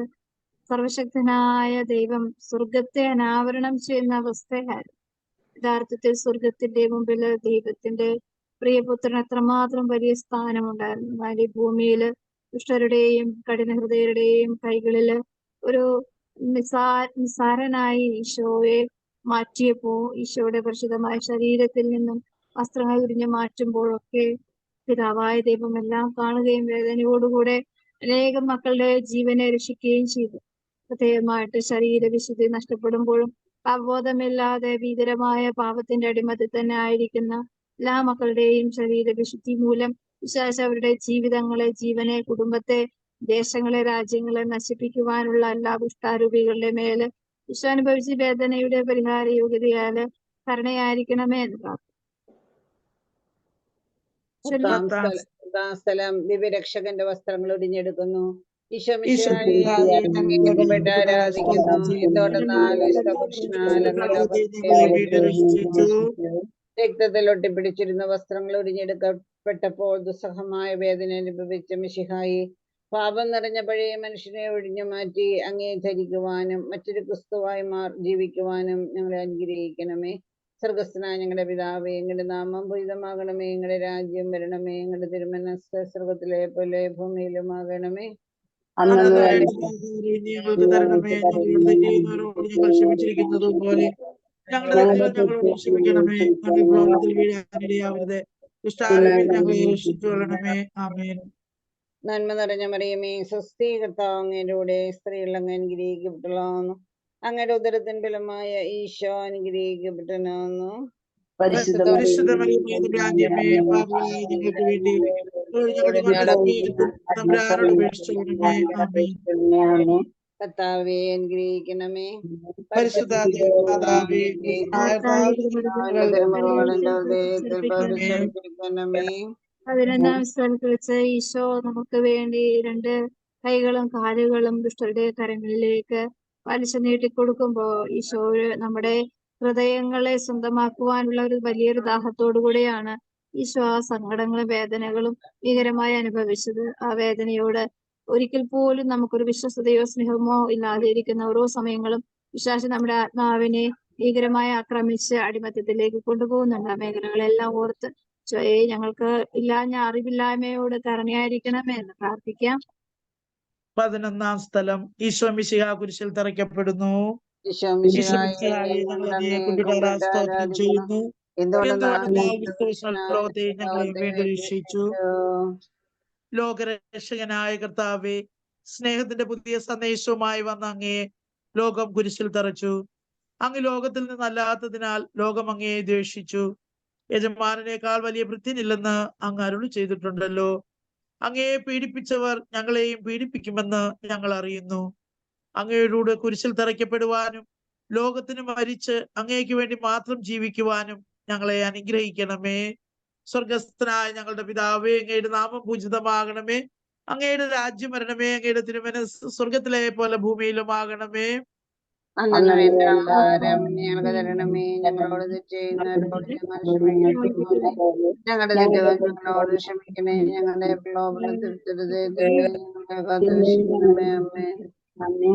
സർവശക്തനായ ദൈവം സ്വർഗത്തെ അനാവരണം ചെയ്യുന്ന അവസ്ഥയായിരുന്നു. യഥാർത്ഥത്തിൽ സ്വർഗത്തിന്റെ മുമ്പില് ദൈവത്തിന്റെ പ്രിയപുത്രന് അത്രമാത്രം വലിയ സ്ഥാനമുണ്ടായിരുന്നു. എന്നാൽ ഈ ഭൂമിയില് ദുഷ്ടരുടെയും കഠിനഹൃദയരുടെയും കൈകളില് ഒരു നിസാരനായി ഈശോയെ മാറ്റിയപ്പോ, ഈശോയുടെ പരിശുദ്ധമായ ശരീരത്തിൽ നിന്നും വസ്ത്രങ്ങൾ ഉരിഞ്ഞു മാറ്റുമ്പോഴൊക്കെ പിതാവായ ദൈവം എല്ലാം കാണുകയും വേദനയോടുകൂടെ അനേകം മക്കളുടെ ജീവനെ രക്ഷിക്കുകയും ചെയ്തു. പ്രത്യേകമായിട്ട് ശരീരവിശുദ്ധി നഷ്ടപ്പെടുമ്പോഴും അവബോധമില്ലാതെ ഭീകരമായ പാപത്തിന്റെ അടിമത്തിൽ തന്നെ ആയിരിക്കുന്ന എല്ലാ മക്കളുടെയും ശരീരവിശുദ്ധി മൂലം വിശ്വാസ അവരുടെ ജീവിതങ്ങളെ, ജീവനെ, കുടുംബത്തെ, ദേശങ്ങളെ, രാജ്യങ്ങളെ നശിപ്പിക്കുവാനുള്ള എല്ലാ ദുഷ്ടാരൂപികളുടെ മേല് വിശ്വാനുഭവിച്ച വേദനയുടെ പരിഹാര യോഗ്യതയാല് കരുണയായിരിക്കണമേ എന്ന് പ്രാർത്ഥിക്കുന്നു. പത്താം സ്ഥലം ദിവ്യരക്ഷകന്റെ വസ്ത്രങ്ങൾ ഒടിഞ്ഞെടുക്കുന്നു. ഈശോ ഈശോമിശിഹായെ കർത്താവേ, ഞങ്ങൾ കുമ്പിട്ട് ആരാധിക്കുന്നു. എന്തുകൊണ്ടെന്നാൽ ഇഷ്ടപുരുഷനാൽ അങ്ങ് ലോകത്തെ രക്ഷിച്ചു. രക്തത്തിൽ ഒട്ടിപ്പിടിച്ചിരുന്ന വസ്ത്രങ്ങൾ ഒടിഞ്ഞെടുക്കപ്പെട്ടപ്പോൾ ദുസ്സഹമായ വേദന അനുഭവിച്ച മിശിഹായി, പാപം നിറഞ്ഞ പഴയ മനുഷ്യനെ ഒഴിഞ്ഞു മാറ്റി അങ്ങേ ധരിക്കുവാനും മറ്റൊരു ക്രിസ്തുവായി ജീവിക്കുവാനും ഞങ്ങളെ അനുഗ്രഹിക്കണമേ. സ്വർഗസ്ഥനായ ഞങ്ങളുടെ പിതാവേ, എങ്ങളുടെ നാമം പൂജിതമാകണമേ. എങ്ങളുടെ രാജ്യം വരണമേ. എങ്ങളുടെ തിരുമനസ്സ് സ്വർഗത്തിലെ പോലെ ഭൂമിയിലുമാകണമേ. ഞങ്ങൾക്ക് തരണമേ. ഞങ്ങളോട് തെറ്റുന്നവരോട് ഞങ്ങൾ ക്ഷമിച്ചിരിക്കുന്നത് പോലെ ഞങ്ങളുടെ തെറ്റുകൾ ഞങ്ങളോട് ക്ഷമിക്കണമേ. ഞങ്ങൾ പ്രലോഭനത്തിൽ വീഴാനിടയാവരുത്. ദുഷ്ടാരൂപിയിൽ ഞങ്ങളെ രക്ഷിച്ചുകൊള്ളണമേ. ആമേൻ. നന്മ നിറഞ്ഞ മറിയമേ, സ്വസ്തി, കർത്താവ് അങ്ങയുടെ കൂടെ, സ്ത്രീകൾ അങ്ങ് അനുഗ്രഹിക്കപ്പെട്ടവളാകുന്നു. അങ്ങയുടെ ഉദരത്തിൻ ഫലമായ ഈശോ അനുഗ്രഹിക്കപ്പെട്ടവനാകുന്നു. പരിശുദ്ധ മറിയമേ, തമ്പുരാന്റിയമ്മേ, പാപികളായ ഞങ്ങൾക്ക് വേണ്ടി ഞങ്ങളുടെ മരണസമയത്തും തമ്പുരാനോട് അപേക്ഷിച്ചുകൊള്ളണമേ. ആമേൻ. കർത്താവേ അനുഗ്രഹിക്കണമേ. പരിശുദ്ധ മാതാവേ, ണമേ. 11-ാം സ്ഥലത്ത് വെച്ച് ഈശോ നമുക്ക് വേണ്ടി 2 കൈകളും കാലുകളും ദുഷ്ടരുടെ കരങ്ങളിലേക്ക് വലിച്ചു നീട്ടിക്കൊടുക്കുമ്പോ ഈശോ നമ്മുടെ ഹൃദയങ്ങളെ സ്വന്തമാക്കുവാനുള്ള ഒരു വലിയൊരു ദാഹത്തോടു കൂടിയാണ് ഈശോ ആ സങ്കടങ്ങളും വേദനകളും ഭീകരമായി അനുഭവിച്ചത്. ആ വേദനയോട് ഒരിക്കൽ പോലും നമുക്കൊരു വിശ്വസ്തയോ സ്നേഹമോ ഇല്ലാതെ ഇരിക്കുന്ന ഓരോ സമയങ്ങളും പിശാച് നമ്മുടെ ആത്മാവിനെ ഭീകരമായി ആക്രമിച്ച് അടിമത്തത്തിലേക്ക് കൊണ്ടുപോകുന്നുണ്ട്. ആ മേഖലകളെല്ലാം ഓർത്ത് ഈശോയെ ഞങ്ങൾക്ക് അറിവില്ലായ്മയോട് കരുണയായിരിക്കണമേ എന്ന് പ്രാർത്ഥിക്കാം. 11-ാം സ്ഥലം ഈശോ മിശിഹാ കുരിശിൽ തറയ്ക്കപ്പെടുന്നു. സ്തോത്രം ചെയ്യുന്നു. ലോകത്തെ ഞങ്ങളെ വേണ്ടി രക്ഷിച്ചു. ലോകരക്ഷകനായ കർത്താവേ, സ്നേഹത്തിന്റെ പുതിയ സന്ദേശവുമായി വന്ന അങ്ങയെ ലോകം കുരിശിൽ തറച്ചു. അങ്ങ് ലോകത്തിൽ നിന്നല്ലാത്തതിനാൽ ലോകം അങ്ങയെ ദ്വേഷിച്ചു. യജമാനേക്കാൾ വലിയ ഭൃത്യനില്ലെന്ന് അങ്ങ് അരുളി ചെയ്തിട്ടുണ്ടല്ലോ. അങ്ങയെ പീഡിപ്പിച്ചവർ ഞങ്ങളെയും പീഡിപ്പിക്കുമെന്ന് ഞങ്ങൾ അറിയുന്നു. അങ്ങയോടുകൂടെ കുരിശിൽ തറയ്ക്കപ്പെടുവാനും ലോകത്തിന് മരിച്ച് അങ്ങേക്ക് വേണ്ടി മാത്രം ജീവിക്കുവാനും ഞങ്ങളെ അനുഗ്രഹിക്കണമേ. സ്വർഗസ്ഥനായ ഞങ്ങളുടെ പിതാവേ, അങ്ങയുടെ നാമം പൂജിതമാകണമേ. അങ്ങയുടെ രാജ്യം വരണമേ. അങ്ങയുടെ തിരുമനസ്സ് സ്വർഗത്തിലെ പോലെ ഭൂമിയിലുമാകണമേ. അന്നു വേണ്ട ആഹാരം ഞങ്ങൾക്ക് തരണമേ. ഞങ്ങളോട് തെറ്റ് ചെയ്യുന്നവരോട് ഞങ്ങൾ ക്ഷമിക്കുന്നത് പോലെ ഞങ്ങളുടെ തെറ്റുകൾ ഞങ്ങളോട് ക്ഷമിക്കണേ. ഞങ്ങളുടെ പ്രലോഭനത്തിൽ ഞങ്ങളെ കാത്തുരക്ഷിക്കണമേ. അമ്മേ.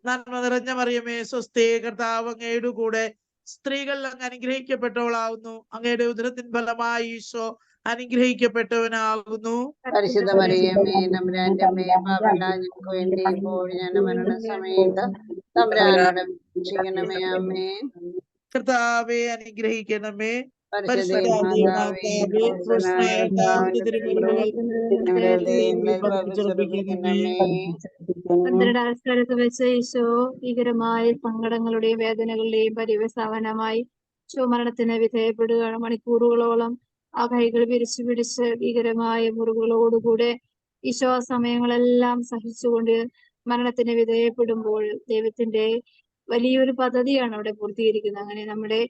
നന്മ നിറഞ്ഞ മറിയമേ, സ്വസ്തി, കർത്താവ് അങ്ങയുടെ കൂടെ, സ്ത്രീകൾ അങ്ങ് അനുഗ്രഹിക്കപ്പെട്ടവളാകുന്നു. അങ്ങയുടെ ഉദരത്തിൻ ഫലമായി ഈശോ അനുഗ്രഹിക്കപ്പെട്ടവനാകുന്നു. പരിശുദ്ധ മറിയമേ, തമ്പുരാന്റെ അമ്മേ, പാപികളായ ഞങ്ങൾക്ക് വേണ്ടി ഇപ്പോൾ ഞങ്ങളുടെ മരണസമയത്ത് തമ്പുരാനോട് അപേക്ഷിക്കണമേ. അമ്മേ. കർത്താവെ അനുഗ്രഹിക്കണമേ. സ്ഥലത്ത് വെച്ച് ഈശോ ഭീകരമായ സങ്കടങ്ങളുടെയും വേദനകളുടെയും പര്യവസാനമായി മരണത്തിന് വിധേയപ്പെടുകയാണ്. മണിക്കൂറുകളോളം ആ കൈകൾ വിരിച്ചു പിടിച്ച് ഭീകരമായ മുറിവുകളോടുകൂടെ ഈശോ ആ സമയങ്ങളെല്ലാം സഹിച്ചുകൊണ്ട് മരണത്തിന് വിധേയപ്പെടുമ്പോൾ ദൈവത്തിന്റെ വലിയൊരു പദ്ധതിയാണ് അവിടെ പൂർത്തീകരിക്കുന്നത്. അങ്ങനെ നമ്മുടെ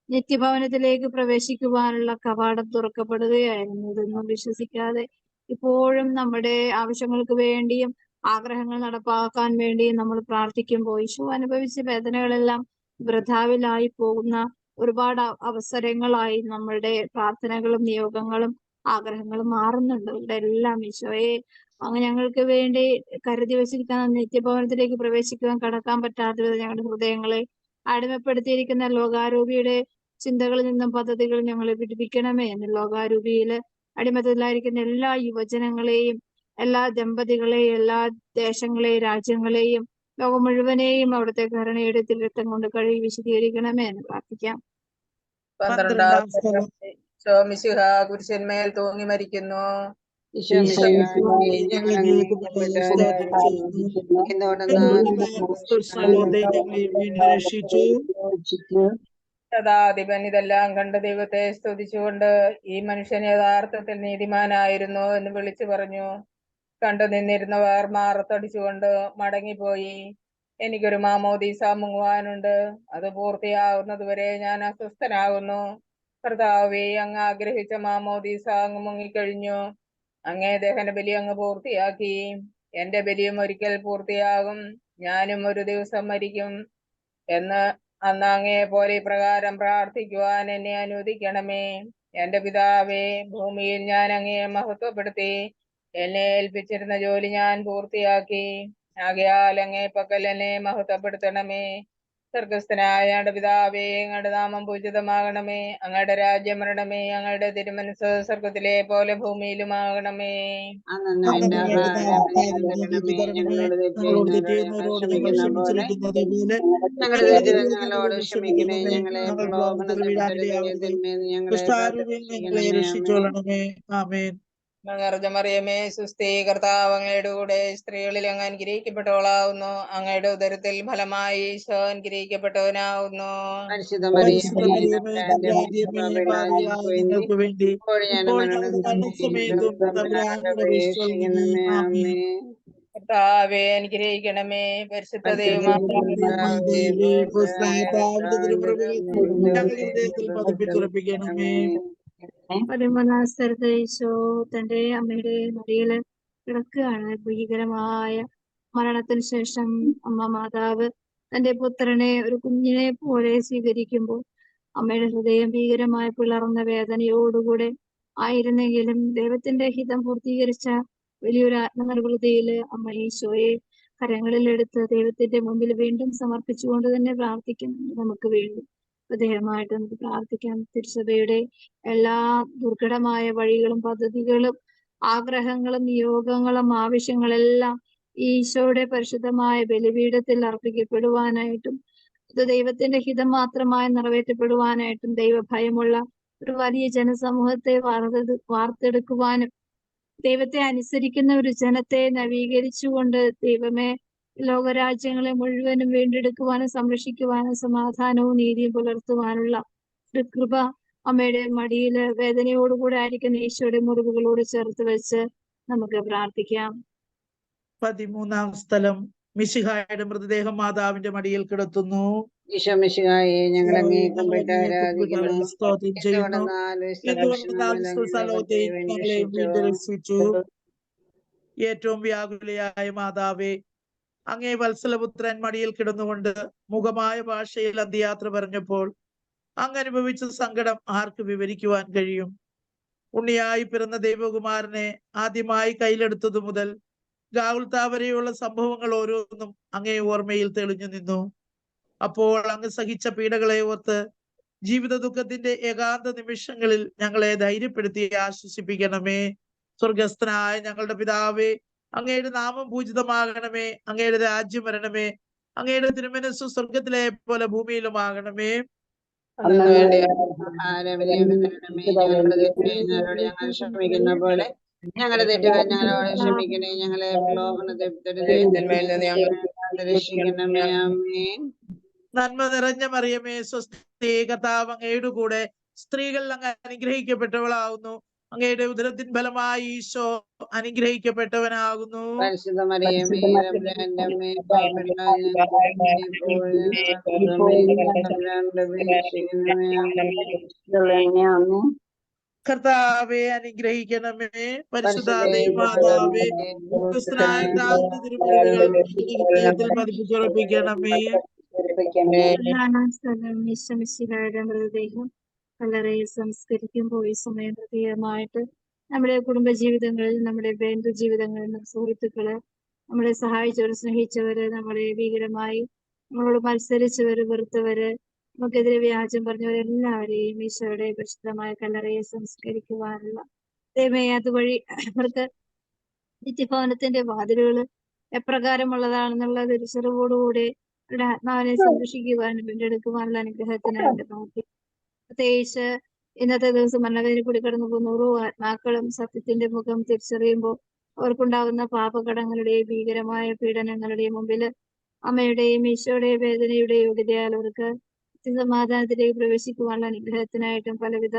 നിത്യഭവനത്തിലേക്ക് പ്രവേശിക്കുവാനുള്ള കവാടം തുറക്കപ്പെടുകയായിരുന്നു. ഇതൊന്നും വിശ്വസിക്കാതെ ഇപ്പോഴും നമ്മുടെ ആവശ്യങ്ങൾക്ക് വേണ്ടിയും ആഗ്രഹങ്ങൾ നടപ്പാക്കാൻ വേണ്ടിയും നമ്മൾ പ്രാർത്ഥിക്കുമ്പോൾ ഈശോ അനുഭവിച്ച വേദനകളെല്ലാം വൃഥാവിലായി പോകുന്ന ഒരുപാട് അവസരങ്ങളായി നമ്മളുടെ പ്രാർത്ഥനകളും നിയോഗങ്ങളും ആഗ്രഹങ്ങളും മാറുന്നുണ്ട്. ഇവിടെ എല്ലാം ഈശോയെ അങ്ങ് ഞങ്ങൾക്ക് വേണ്ടി കരുതി വെച്ചിരിക്കുന്ന നിത്യഭവനത്തിലേക്ക് പ്രവേശിക്കുവാൻ കടക്കാൻ പറ്റാത്ത ഞങ്ങളുടെ ഹൃദയങ്ങളെ അടിമപ്പെടുത്തിയിരിക്കുന്ന ലോകാരൂപിയുടെ ചിന്തകളിൽ നിന്നും പദ്ധതികളും ഞങ്ങളെ പിടിപ്പിക്കണമേ എന്ന് ലോകാരൂപിയില് അടിമത്തത്തിലായിരിക്കുന്ന എല്ലാ യുവജനങ്ങളെയും, എല്ലാ ദമ്പതികളെയും, എല്ലാ ദേശങ്ങളെയും, രാജ്യങ്ങളെയും, ലോകം മുഴുവനെയും അവിടുത്തെ കരുണയുടെ രക്തം കൊണ്ട് കഴുകി വിശദീകരിക്കണമേ എന്ന് പ്രാർത്ഥിക്കാം. 12-ാം സ്ഥലം മിശിഹാ കുരിശന്മേൽ തൂങ്ങി മരിക്കുന്നു. ശതാധിപൻ ഇതെല്ലാം കണ്ട് ദൈവത്തെ സ്തുതിച്ചുകൊണ്ട് ഈ മനുഷ്യൻ യഥാർത്ഥത്തിൽ നീതിമാനായിരുന്നു എന്ന് വിളിച്ചു പറഞ്ഞു. കണ്ടു നിന്നിരുന്നവർ മാറത്തടിച്ചുകൊണ്ട് മടങ്ങിപ്പോയി. എനിക്കൊരു മാമോദീസ മുങ്ങുവാനുണ്ട്, അത് പൂർത്തിയാകുന്നതുവരെ ഞാൻ അസ്വസ്ഥനാകുന്നു. കർത്താവേ, അങ്ങ് ആഗ്രഹിച്ച മാമോദീസ അങ്ങ് മുങ്ങിക്കഴിഞ്ഞു. അങ്ങേ ദഹന ബലി അങ്ങ് പൂർത്തിയാക്കി. എന്റെ ബലിയും ഒരിക്കൽ പൂർത്തിയാകും. ഞാനും ഒരു ദിവസം മരിക്കും എന്ന് അന്ന് അങ്ങയെ പോലെ ഇപ്രകാരം പ്രാർത്ഥിക്കുവാൻ എന്നെ അനുവദിക്കണമേ. എന്റെ പിതാവേ, ഭൂമിയിൽ ഞാൻ അങ്ങയെ മഹത്വപ്പെടുത്തി. എന്നെ ഏൽപ്പിച്ചിരുന്ന ജോലി ഞാൻ പൂർത്തിയാക്കി. ആകയാൽ അങ്ങേ പക്കൽ എന്നെ മഹത്വപ്പെടുത്തണമേ. സ്വർഗസ്ഥനായ ഞങ്ങളുടെ പിതാവേ, അങ്ങയുടെ നാമം പൂജിതമാകണമേ. അങ്ങയുടെ രാജ്യം വരണമേ. അങ്ങയുടെ തിരുമനസ് സ്വർഗത്തിലെ പോലെ ഭൂമിയിലുമാകണമേ. അന്നു അന്നു വേണ്ട വേണ്ടുന്ന ആഹാരം ആഹാരം ഞങ്ങൾക്ക് തരണമേ. ഞങ്ങളോട് ഞങ്ങളോട് തെറ്റ് തെറ്റ് ചെയ്യുന്നവരോട് ഞങ്ങൾ ചെയ്യുന്നവരോട് ഞങ്ങൾ ക്ഷമിക്കുന്ന പോലെ ക്ഷമിച്ചിരിക്കുന്നത് പോലെ ഞങ്ങളുടെ ഞങ്ങളുടെ തെറ്റുകൾ തെറ്റുകൾ ഞങ്ങളോട് ഞങ്ങളോട് ക്ഷമിക്കണേ. ക്ഷമിക്കണമേ. ഞങ്ങളെ ഞങ്ങൾ പ്രലോഭനത്തിൽ പ്രലോഭനത്തിൽ വീഴാനിടയാകരുതേ. പെടുത്തരുതേ. ഞങ്ങളെ ദുഷ്ടാരൂപിയിൽ ഞങ്ങളെ കാത്തുരക്ഷിക്കണമേ. ആമേൻ. രക്ഷിച്ചോളണമേ. ആമേൻ. നിറഞ്ഞ മറിയമേ, സുസ്ഥി, കർത്താവ് അങ്ങയുടെ കൂടെ സ്ത്രീകളിൽ അങ്ങ് അനുഗ്രഹിക്കപ്പെട്ടവളാവുന്നു. അങ്ങയുടെ ഉദരത്തിൽ ഫലമായി ഈശോ അനുഗ്രഹിക്കപ്പെട്ടവനാവുന്നു. പരിശുദ്ധ പരിശുദ്ധ മറിയമേ, മറിയമേ, തമ്പുരാന്റെ തമ്പുരാന്റിയമ്മേ, പാപികളായ പാപികളായ ഞങ്ങൾക്ക് ഞങ്ങൾക്ക് വേണ്ടി ഇപ്പോൾ ഇപ്പോൾ ഞങ്ങളുടെ മരണസമയത്തും മരണസമയത്തും തമ്പുരാനോട് തമ്പുരാനോട് അപേക്ഷിച്ചോളണമേ. അപേക്ഷിക്കണമേ. ആമേൻ. ആമേൻ. കർത്താവെ, അനുഗ്രഹിക്കണമേ. പരിശുദ്ധ പരിശുദ്ധ ദൈവമാതാവേ, ദേവി തിരുമൃഗങ്ങൾ ഞങ്ങളുടെ ഹൃദയത്തിൽ പതിപ്പിച്ചുറപ്പിക്കണമേ. പതിമൂന്നാം സ്ഥലത്ത് ഈശോ തന്റെ അമ്മയുടെ മടിയില് കിടക്കുകയാണ്. ഭീകരമായ മരണത്തിന് ശേഷം അമ്മ മാതാവ് തന്റെ പുത്രനെ ഒരു കുഞ്ഞിനെ പോലെ സ്വീകരിക്കുമ്പോൾ അമ്മയുടെ ഹൃദയം ഭീകരമായി പിളർന്ന വേദനയോടുകൂടെ ആയിരുന്നെങ്കിലും ദൈവത്തിന്റെ ഹിതം പൂർത്തീകരിച്ച വലിയൊരു ആത്മനിർവൃതിയില് അമ്മ ഈശോയെ കരങ്ങളിലെടുത്ത് ദൈവത്തിന്റെ മുമ്പിൽ വീണ്ടും സമർപ്പിച്ചുകൊണ്ട് തന്നെ പ്രാർത്ഥിക്കുന്നുണ്ട് നമുക്ക് വേണ്ടി. ഹൃദയമായിട്ട് നമുക്ക് പ്രാർത്ഥിക്കാം. തിരുസഭയുടെ എല്ലാ ദുർഘടമായ വഴികളും പദ്ധതികളും ആഗ്രഹങ്ങളും നിയോഗങ്ങളും ആവശ്യങ്ങളെല്ലാം ഈശോയുടെ പരിശുദ്ധമായ ബലിപീഠത്തിൽ അർപ്പിക്കപ്പെടുവാനായിട്ടും ഇത് ദൈവത്തിന്റെ ഹിതം മാത്രമായി നിറവേറ്റപ്പെടുവാനായിട്ടും ദൈവഭയമുള്ള ഒരു വലിയ ജനസമൂഹത്തെ വാർത്തെടുക്കുവാനും ദൈവത്തെ അനുസരിക്കുന്ന ഒരു ജനത്തെ നവീകരിച്ചുകൊണ്ട് ദൈവമേ ലോകരാജ്യങ്ങളെ മുഴുവനും വീണ്ടെടുക്കുവാനും സംരക്ഷിക്കുവാനും സമാധാനവും നീതിയും പുലർത്തുവാനുള്ള ഒരു കൃപ അമ്മയുടെ മടിയില് വേദനയോടുകൂടെ ആയിരിക്കുന്ന ഈശോയുടെ മുറിവുകളോട് ചേർത്ത് വെച്ച് നമുക്ക് പ്രാർത്ഥിക്കാം. 13-ാം സ്ഥലം മിശിഹായുടെ മൃതദേഹം മാതാവിന്റെ മടിയിൽ കിടത്തുന്നു. ഈശോ മിശിഹായെ, ഞങ്ങൾ അങ്ങേ കുമ്പിട്ട് ആരാധിക്കുന്നു. സ്തോത്രം ചെയ്യുന്നു. എന്തുകൊണ്ടെന്നാൽ സ്ഥലത്തെയും ഞങ്ങളെ വീണ്ടും രക്ഷിച്ചു. ഏറ്റവും വ്യാകുലയായ മാതാവേ, അങ്ങേ വത്സലപുത്രൻ മടിയിൽ കിടന്നുകൊണ്ട് മുഖമായ ഭാഷയിൽ അന്ത്യയാത്ര പറഞ്ഞപ്പോൾ അങ്ങ് അനുഭവിച്ച സങ്കടം ആർക്ക് വിവരിക്കുവാൻ കഴിയും? ഉണ്ണിയായി പിറന്ന ദൈവകുമാരനെ ആദ്യമായി കയ്യിലെടുത്തതു മുതൽ ഗാഗുൽത്താ വരെയുള്ള സംഭവങ്ങൾ ഓരോന്നും അങ്ങേ ഓർമ്മയിൽ തെളിഞ്ഞു നിന്നു. അപ്പോൾ അങ്ങ് സഹിച്ച പീഡകളെ ഓർത്ത് ജീവിത ദുഃഖത്തിന്റെ ഏകാന്ത നിമിഷങ്ങളിൽ ഞങ്ങളെ ധൈര്യപ്പെടുത്തി ആശ്വസിപ്പിക്കണമേ. സ്വർഗസ്ഥനായ ഞങ്ങളുടെ പിതാവേ, അങ്ങയുടെ നാമം പൂജിതമാകണമേ. അങ്ങയുടെ രാജ്യം വരണമേ. അങ്ങയുടെ തിരുമനസ്സു സ്വർഗത്തിലെ പോലെ ഭൂമിയിലുമാകണമേ. അന്നു വേണ്ട ആഹാരം ഞങ്ങൾക്ക് തരണമേ. ഞങ്ങളുടെ തെറ്റ് ചെയ്യുന്നവരോട് ഞങ്ങൾ ക്ഷമിക്കുന്ന പോലെ ഞങ്ങളുടെ തെറ്റുകൾ ഞങ്ങളോട് ക്ഷമിക്കണേ. ഞങ്ങളെ പ്രലോഭനത്തിൽ പെടുത്തരുതേ. രക്ഷിക്കണമേ. ആമേൻ. നന്മ നിറഞ്ഞ മറിയമേ, സ്വസ്തി, കർത്താവ് അങ്ങയുടെ കൂടെ സ്ത്രീകൾ അങ്ങ് അനുഗ്രഹിക്കപ്പെട്ടവളാകുന്നു. അങ്ങയുടെ ഉദരത്തിൻ ഫലമായി ഈശോ അനുഗ്രഹിക്കപ്പെട്ടവനാകുന്നു. പരിശുദ്ധ മറിയമേ, തമ്പുരാന്റെ അമ്മേ, പാപികളായ ഞങ്ങൾക്ക് ഇപ്പോഴും തമ്പുരാനോട് അപേക്ഷിക്കണമേ. ആമേൻ. കർത്താവെ അനുഗ്രഹിക്കണമേ. പരിശുദ്ധ ദൈവമാതാവേ, ക്രിസ്തുനായ പിതാവിന്റെ തിരുമുറിവുകൾ ഹൃദയത്തിൽ പതിപ്പിച്ചുറപ്പിക്കണമേ. പ്രധാന സ്ഥലം ഈശോമിശിഹായുടെ മൃതദേഹം കല്ലറയിൽ സംസ്കരിക്കുമ്പോൾ ഈ സമയം പ്രത്യേകമായിട്ട് നമ്മുടെ കുടുംബജീവിതങ്ങളിൽ, നമ്മുടെ ബന്ധു ജീവിതങ്ങളിൽ, സുഹൃത്തുക്കള്, നമ്മളെ സഹായിച്ചവര്, സ്നേഹിച്ചവര്, നമ്മളെ ഭീകരമായി നമ്മളോട് മത്സരിച്ചവര്, വെറുത്തവര്, നമുക്കെതിരെ വ്യാജം പറഞ്ഞവരെല്ലാവരെയും ഈശോയുടെ പരിശുദ്ധമായ കല്ലറയെ സംസ്കരിക്കുവാനുള്ള ദൈവമേ, അതുവഴി അവർക്ക് നിത്യഭവനത്തിന്റെ വാതിലുകള് എപ്രകാരമുള്ളതാണെന്നുള്ള തിരിച്ചറിവോടുകൂടെ അവരുടെ ആത്മാവിനെ സംരക്ഷിക്കുവാനും വീണ്ടെടുക്കുവാനുള്ള അനുഗ്രഹത്തിനായിട്ട് പ്രാർത്ഥിക്കും. പ്രത്യേകിച്ച് ഇന്നത്തെ ദിവസം മരണവേദന കൂടി കടന്നു പോകുന്ന ഓരോ ആത്മാക്കളും സത്യത്തിന്റെ മുഖം തിരിച്ചറിയുമ്പോൾ അവർക്കുണ്ടാകുന്ന പാപകടങ്ങളുടെയും ഭീകരമായ പീഡനങ്ങളുടെയും മുമ്പില് അമ്മയുടെയും ഈശോയുടെയും വേദനയുടെയും യോഗ്യതയാൽ അവർക്ക് സമാധാനത്തിലേക്ക് പ്രവേശിക്കുവാനുള്ള അനുഗ്രഹത്തിനായിട്ടും പലവിധ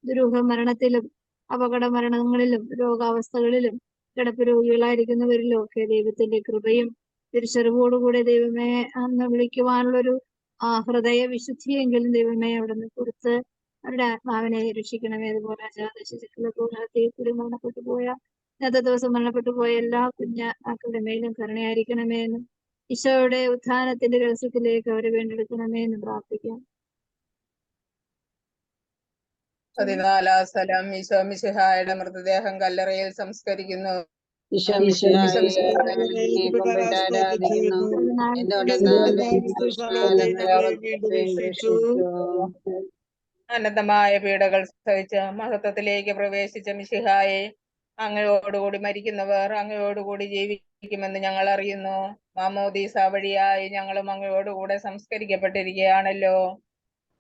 ദുരൂഹ മരണത്തിലും അപകട മരണങ്ങളിലും രോഗാവസ്ഥകളിലും കിടപ്പ് രോഗികളായിരിക്കുന്നവരിലും ഒക്കെ ദൈവത്തിന്റെ കൃപയും തിരിച്ചറിവോടുകൂടെ ദൈവമേ അന്ന് വിളിക്കുവാനുള്ളൊരു ഹൃദയ വിശുദ്ധിയെങ്കിലും ദൈവമേ അവിടുന്ന് കൊടുത്ത് അവരുടെ ആത്മാവിനെ രക്ഷിക്കണമേ. അതുപോലെ അജാതശിശുക്കളെ കൂടി മരണപ്പെട്ടു പോയ ഇന്നത്തെ ദിവസം മരണപ്പെട്ടു പോയ എല്ലാ കുഞ്ഞാക്കളുടെ മേലും കരുണയായിരിക്കണമേ എന്നും ഈശോയുടെ ഉത്ഥാനത്തിന്റെ രഹസ്യത്തിലേക്ക് അവരെ വീണ്ടെടുക്കണമേ എന്ന് പ്രാർത്ഥിക്കാം. 14 സ്ഥലം ഈശോ മിശിഹായുടെ മൃതദേഹം കല്ലറയിൽ സംസ്കരിക്കുന്നു. ഈശോ മിശിഹായെ ഞങ്ങൾ കുമ്പിട്ട് ആരാധിക്കുന്നു. എന്തുകൊണ്ടെന്നാൽ രക്ഷിച്ചു. അനന്തമായ പീഡകൾ സഹിച്ച് മഹത്വത്തിലേക്ക് പ്രവേശിച്ച മിശിഹായെ, അങ്ങയോടുകൂടി മരിക്കുന്നവർ അങ്ങയോടുകൂടി ജീവിക്കുമെന്ന് ഞങ്ങൾ അറിയുന്നു. മാമോദീസ വഴിയായി ഞങ്ങളും അങ്ങയോടുകൂടെ സംസ്കരിക്കപ്പെട്ടിരിക്കുകയാണല്ലോ.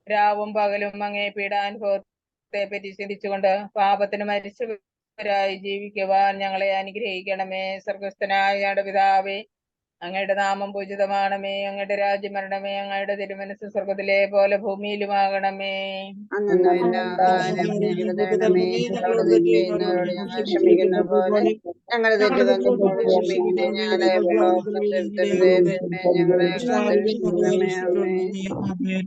രാവും പകലും അങ്ങേ പീഡാനുഭവത്തെ പറ്റി ചിന്തിച്ചുകൊണ്ട് പാപത്തിന് മരിച്ചവരായി ജീവിക്കുവാൻ ഞങ്ങളെ അനുഗ്രഹിക്കണമേ. സ്വർഗസ്ഥനായ ഞങ്ങളുടെ പിതാവേ, അങ്ങയുടെ നാമം പൂജിതമാണമേ. അങ്ങയുടെ രാജ്യം വരണമേ. അങ്ങയുടെ തിരുമനസ് സ്വർഗത്തിലെ പോലെ ഭൂമിയിലുമാകണമേ. അന്നു വേണ്ട ആഹാരം ഞങ്ങൾക്ക് തരണമേ. ഞങ്ങളോട് തെറ്റ് ചെയ്യുന്നവരോട് ഞങ്ങൾ ക്ഷമിക്കുന്ന പോലെ ഞങ്ങളുടെ തെറ്റുകൾ ഞങ്ങളോട് ക്ഷമിക്കണേ. ഞങ്ങളെ പ്രലോഭനത്തിൽപ്പെടുത്തരുതേ, ഞങ്ങളെ രക്ഷിക്കണമേ. ആമേൻ.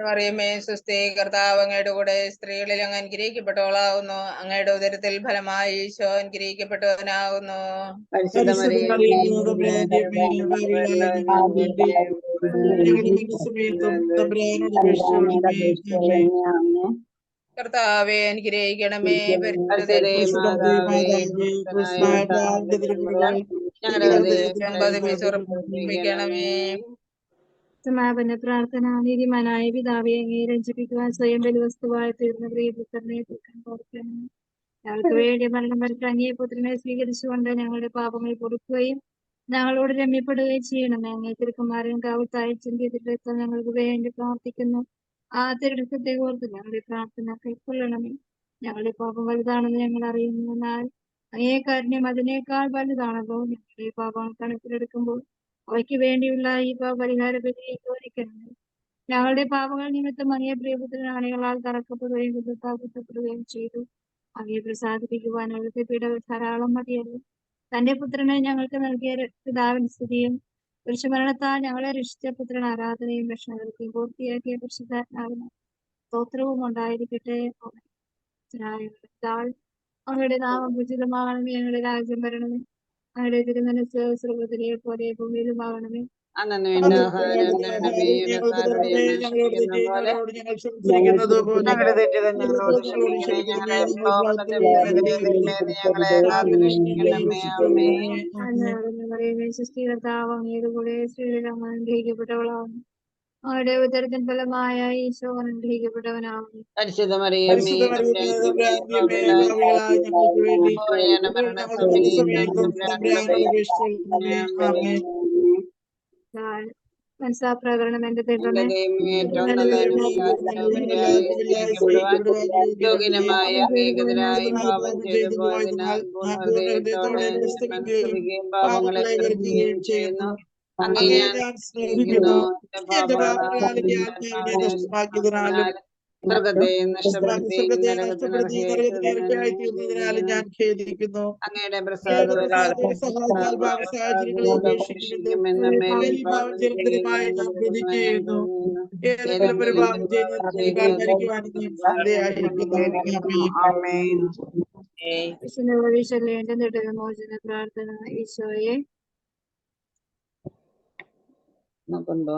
അറിയമേ സുസ്ഥി, കർത്താവ് അങ്ങയുടെ കൂടെ സ്ത്രീകളിൽ അങ്ങ് അനുഗ്രഹിക്കപ്പെട്ടവളാകുന്നു. അങ്ങയുടെ ഉദരത്തിൽ ഫലമായി ഈശോ അനുഗ്രഹിക്കപ്പെട്ടവനാകുന്നു. പരിശുദ്ധ മറിയമേ, കർത്താവെ അനുഗ്രഹിക്കണമേ. പതിപ്പിച്ചുറപ്പിക്കണമേ. സമാപന പ്രാർത്ഥന. നീതിമാനായ പിതാവെ, അങ്ങേ രഞ്ജിപ്പിക്കുവാൻ സ്വയം ബലിവസ്തുവായി തീർന്ന പ്രിയപുത്രനെ ഓർക്കണം. ഞങ്ങൾക്ക് വേണ്ടി മരണം വരച്ച അങ്ങേ പുത്രനെ സ്വീകരിച്ചുകൊണ്ട് ഞങ്ങളുടെ പാപങ്ങൾ പൊറുക്കുകയും ഞങ്ങളോട് രമ്യപ്പെടുകയും ചെയ്യണമേ. അങ്ങേ തിരുക്കുമാരൻ കാവത്തായി ചിന്തിയതിലെത്താൻ ഞങ്ങൾക്ക് വേണ്ടി പ്രാർത്ഥിക്കുന്നു. ആ തിരുടത്തെ ഓർത്ത് ഞങ്ങളുടെ പ്രാർത്ഥന കൈക്കൊള്ളണമേ. ഞങ്ങളുടെ പാപം വലുതാണെന്ന് ഞങ്ങൾ അറിയുന്നു. എന്നാൽ അങ്ങേ കാരുണ്യം അതിനേക്കാൾ വലുതാണല്ലോ. ഞങ്ങളുടെ പാപങ്ങൾ കണക്കിലെടുക്കുമ്പോൾ അവയ്ക്ക് വേണ്ടിയുള്ള ഈ പരിഹാര ബലിയെ തോന്നിക്കണമേ. ഞങ്ങളുടെ പാപങ്ങൾ നിമിത്തം അങ്ങേ പ്രിയപുത്രൻ ആണികളാൽ തറക്കപ്പെടുകയും കുറ്റപ്പെടുകയും ചെയ്തു. അങ്ങയെ പ്രസാദിപ്പിക്കുവാൻ അവിടുത്തെ പീഡകൾ ധാരാളം മതിയല്ലോ. തന്റെ പുത്രനെ ഞങ്ങൾക്ക് നൽകിയ പിതാവിന്റെ സ്തുതിയും പുരുഷമരണത്താൽ ഞങ്ങളെ രക്ഷിച്ച പുത്രൻ ആരാധനയും രക്ഷണകൾക്കും പൂർത്തിയാക്കിയ പരിശുദ്ധാത്മാവിന് സ്തോത്രവും ഉണ്ടായിരിക്കട്ടെ. അങ്ങയുടെ നാമം ഉചിതമാകണമേ. ഞങ്ങളുടെ രാജ്യം വരണമേ. അങ്ങയുടെ തിരുമനസ് സ്വർഗ്ഗത്തിലെ പോലെ ഭൂമിയിലുമാകണമേ. അന്നു വേണ്ട ആഹാരം തരണമേ. ഞങ്ങളുടെ തെറ്റുകൾ ഞങ്ങളോട് ക്ഷമിക്കണേ. ഞങ്ങളെ പ്രലോഭനത്തിൽപ്പെടുത്തരുതേ, ഞങ്ങളെ കാത്തുരക്ഷിക്കണമേ. ആമേൻ. സൃഷ്ടികർത്താവ് അങ്ങയുടെ കൂടെ സ്ത്രീകളിൽ അങ്ങ് അനുഗ്രഹിക്കപ്പെട്ടവളാകുന്നു. അങ്ങയുടെ ഉദരത്തിൻ ഫലമായ ഈശോ അനുഗ്രഹിക്കപ്പെട്ടവനാകുന്നു. പരിശുദ്ധ മറിയമേ, മനസ്സാപ്രകരണം എന്റെ ദൈവമേ, ഏറ്റവും യോഗ്യനമായ ഏകതരായി പാപം ചെയ്തു പോയതിനാൽ പൂർണ്ണഹൃദയത്തോടെ മനസ്സുകയും പാപങ്ങളെ വെറുക്കുകയും ചെയ്യുന്നു. അങ്ങേ ഞാൻ സ്നേഹിക്കുന്നു. എന്റെ പാപങ്ങളാൽ സ്വർഗത്തെ നഷ്ടപ്പെടുത്തി നരകത്തിനിരക്കായിത്തീർന്നതിനാലും ഞാൻ ഖേദിക്കുന്നു. അങ്ങയുടെ മോചന പ്രാർത്ഥന. ഈശോയെ പ്രസാദ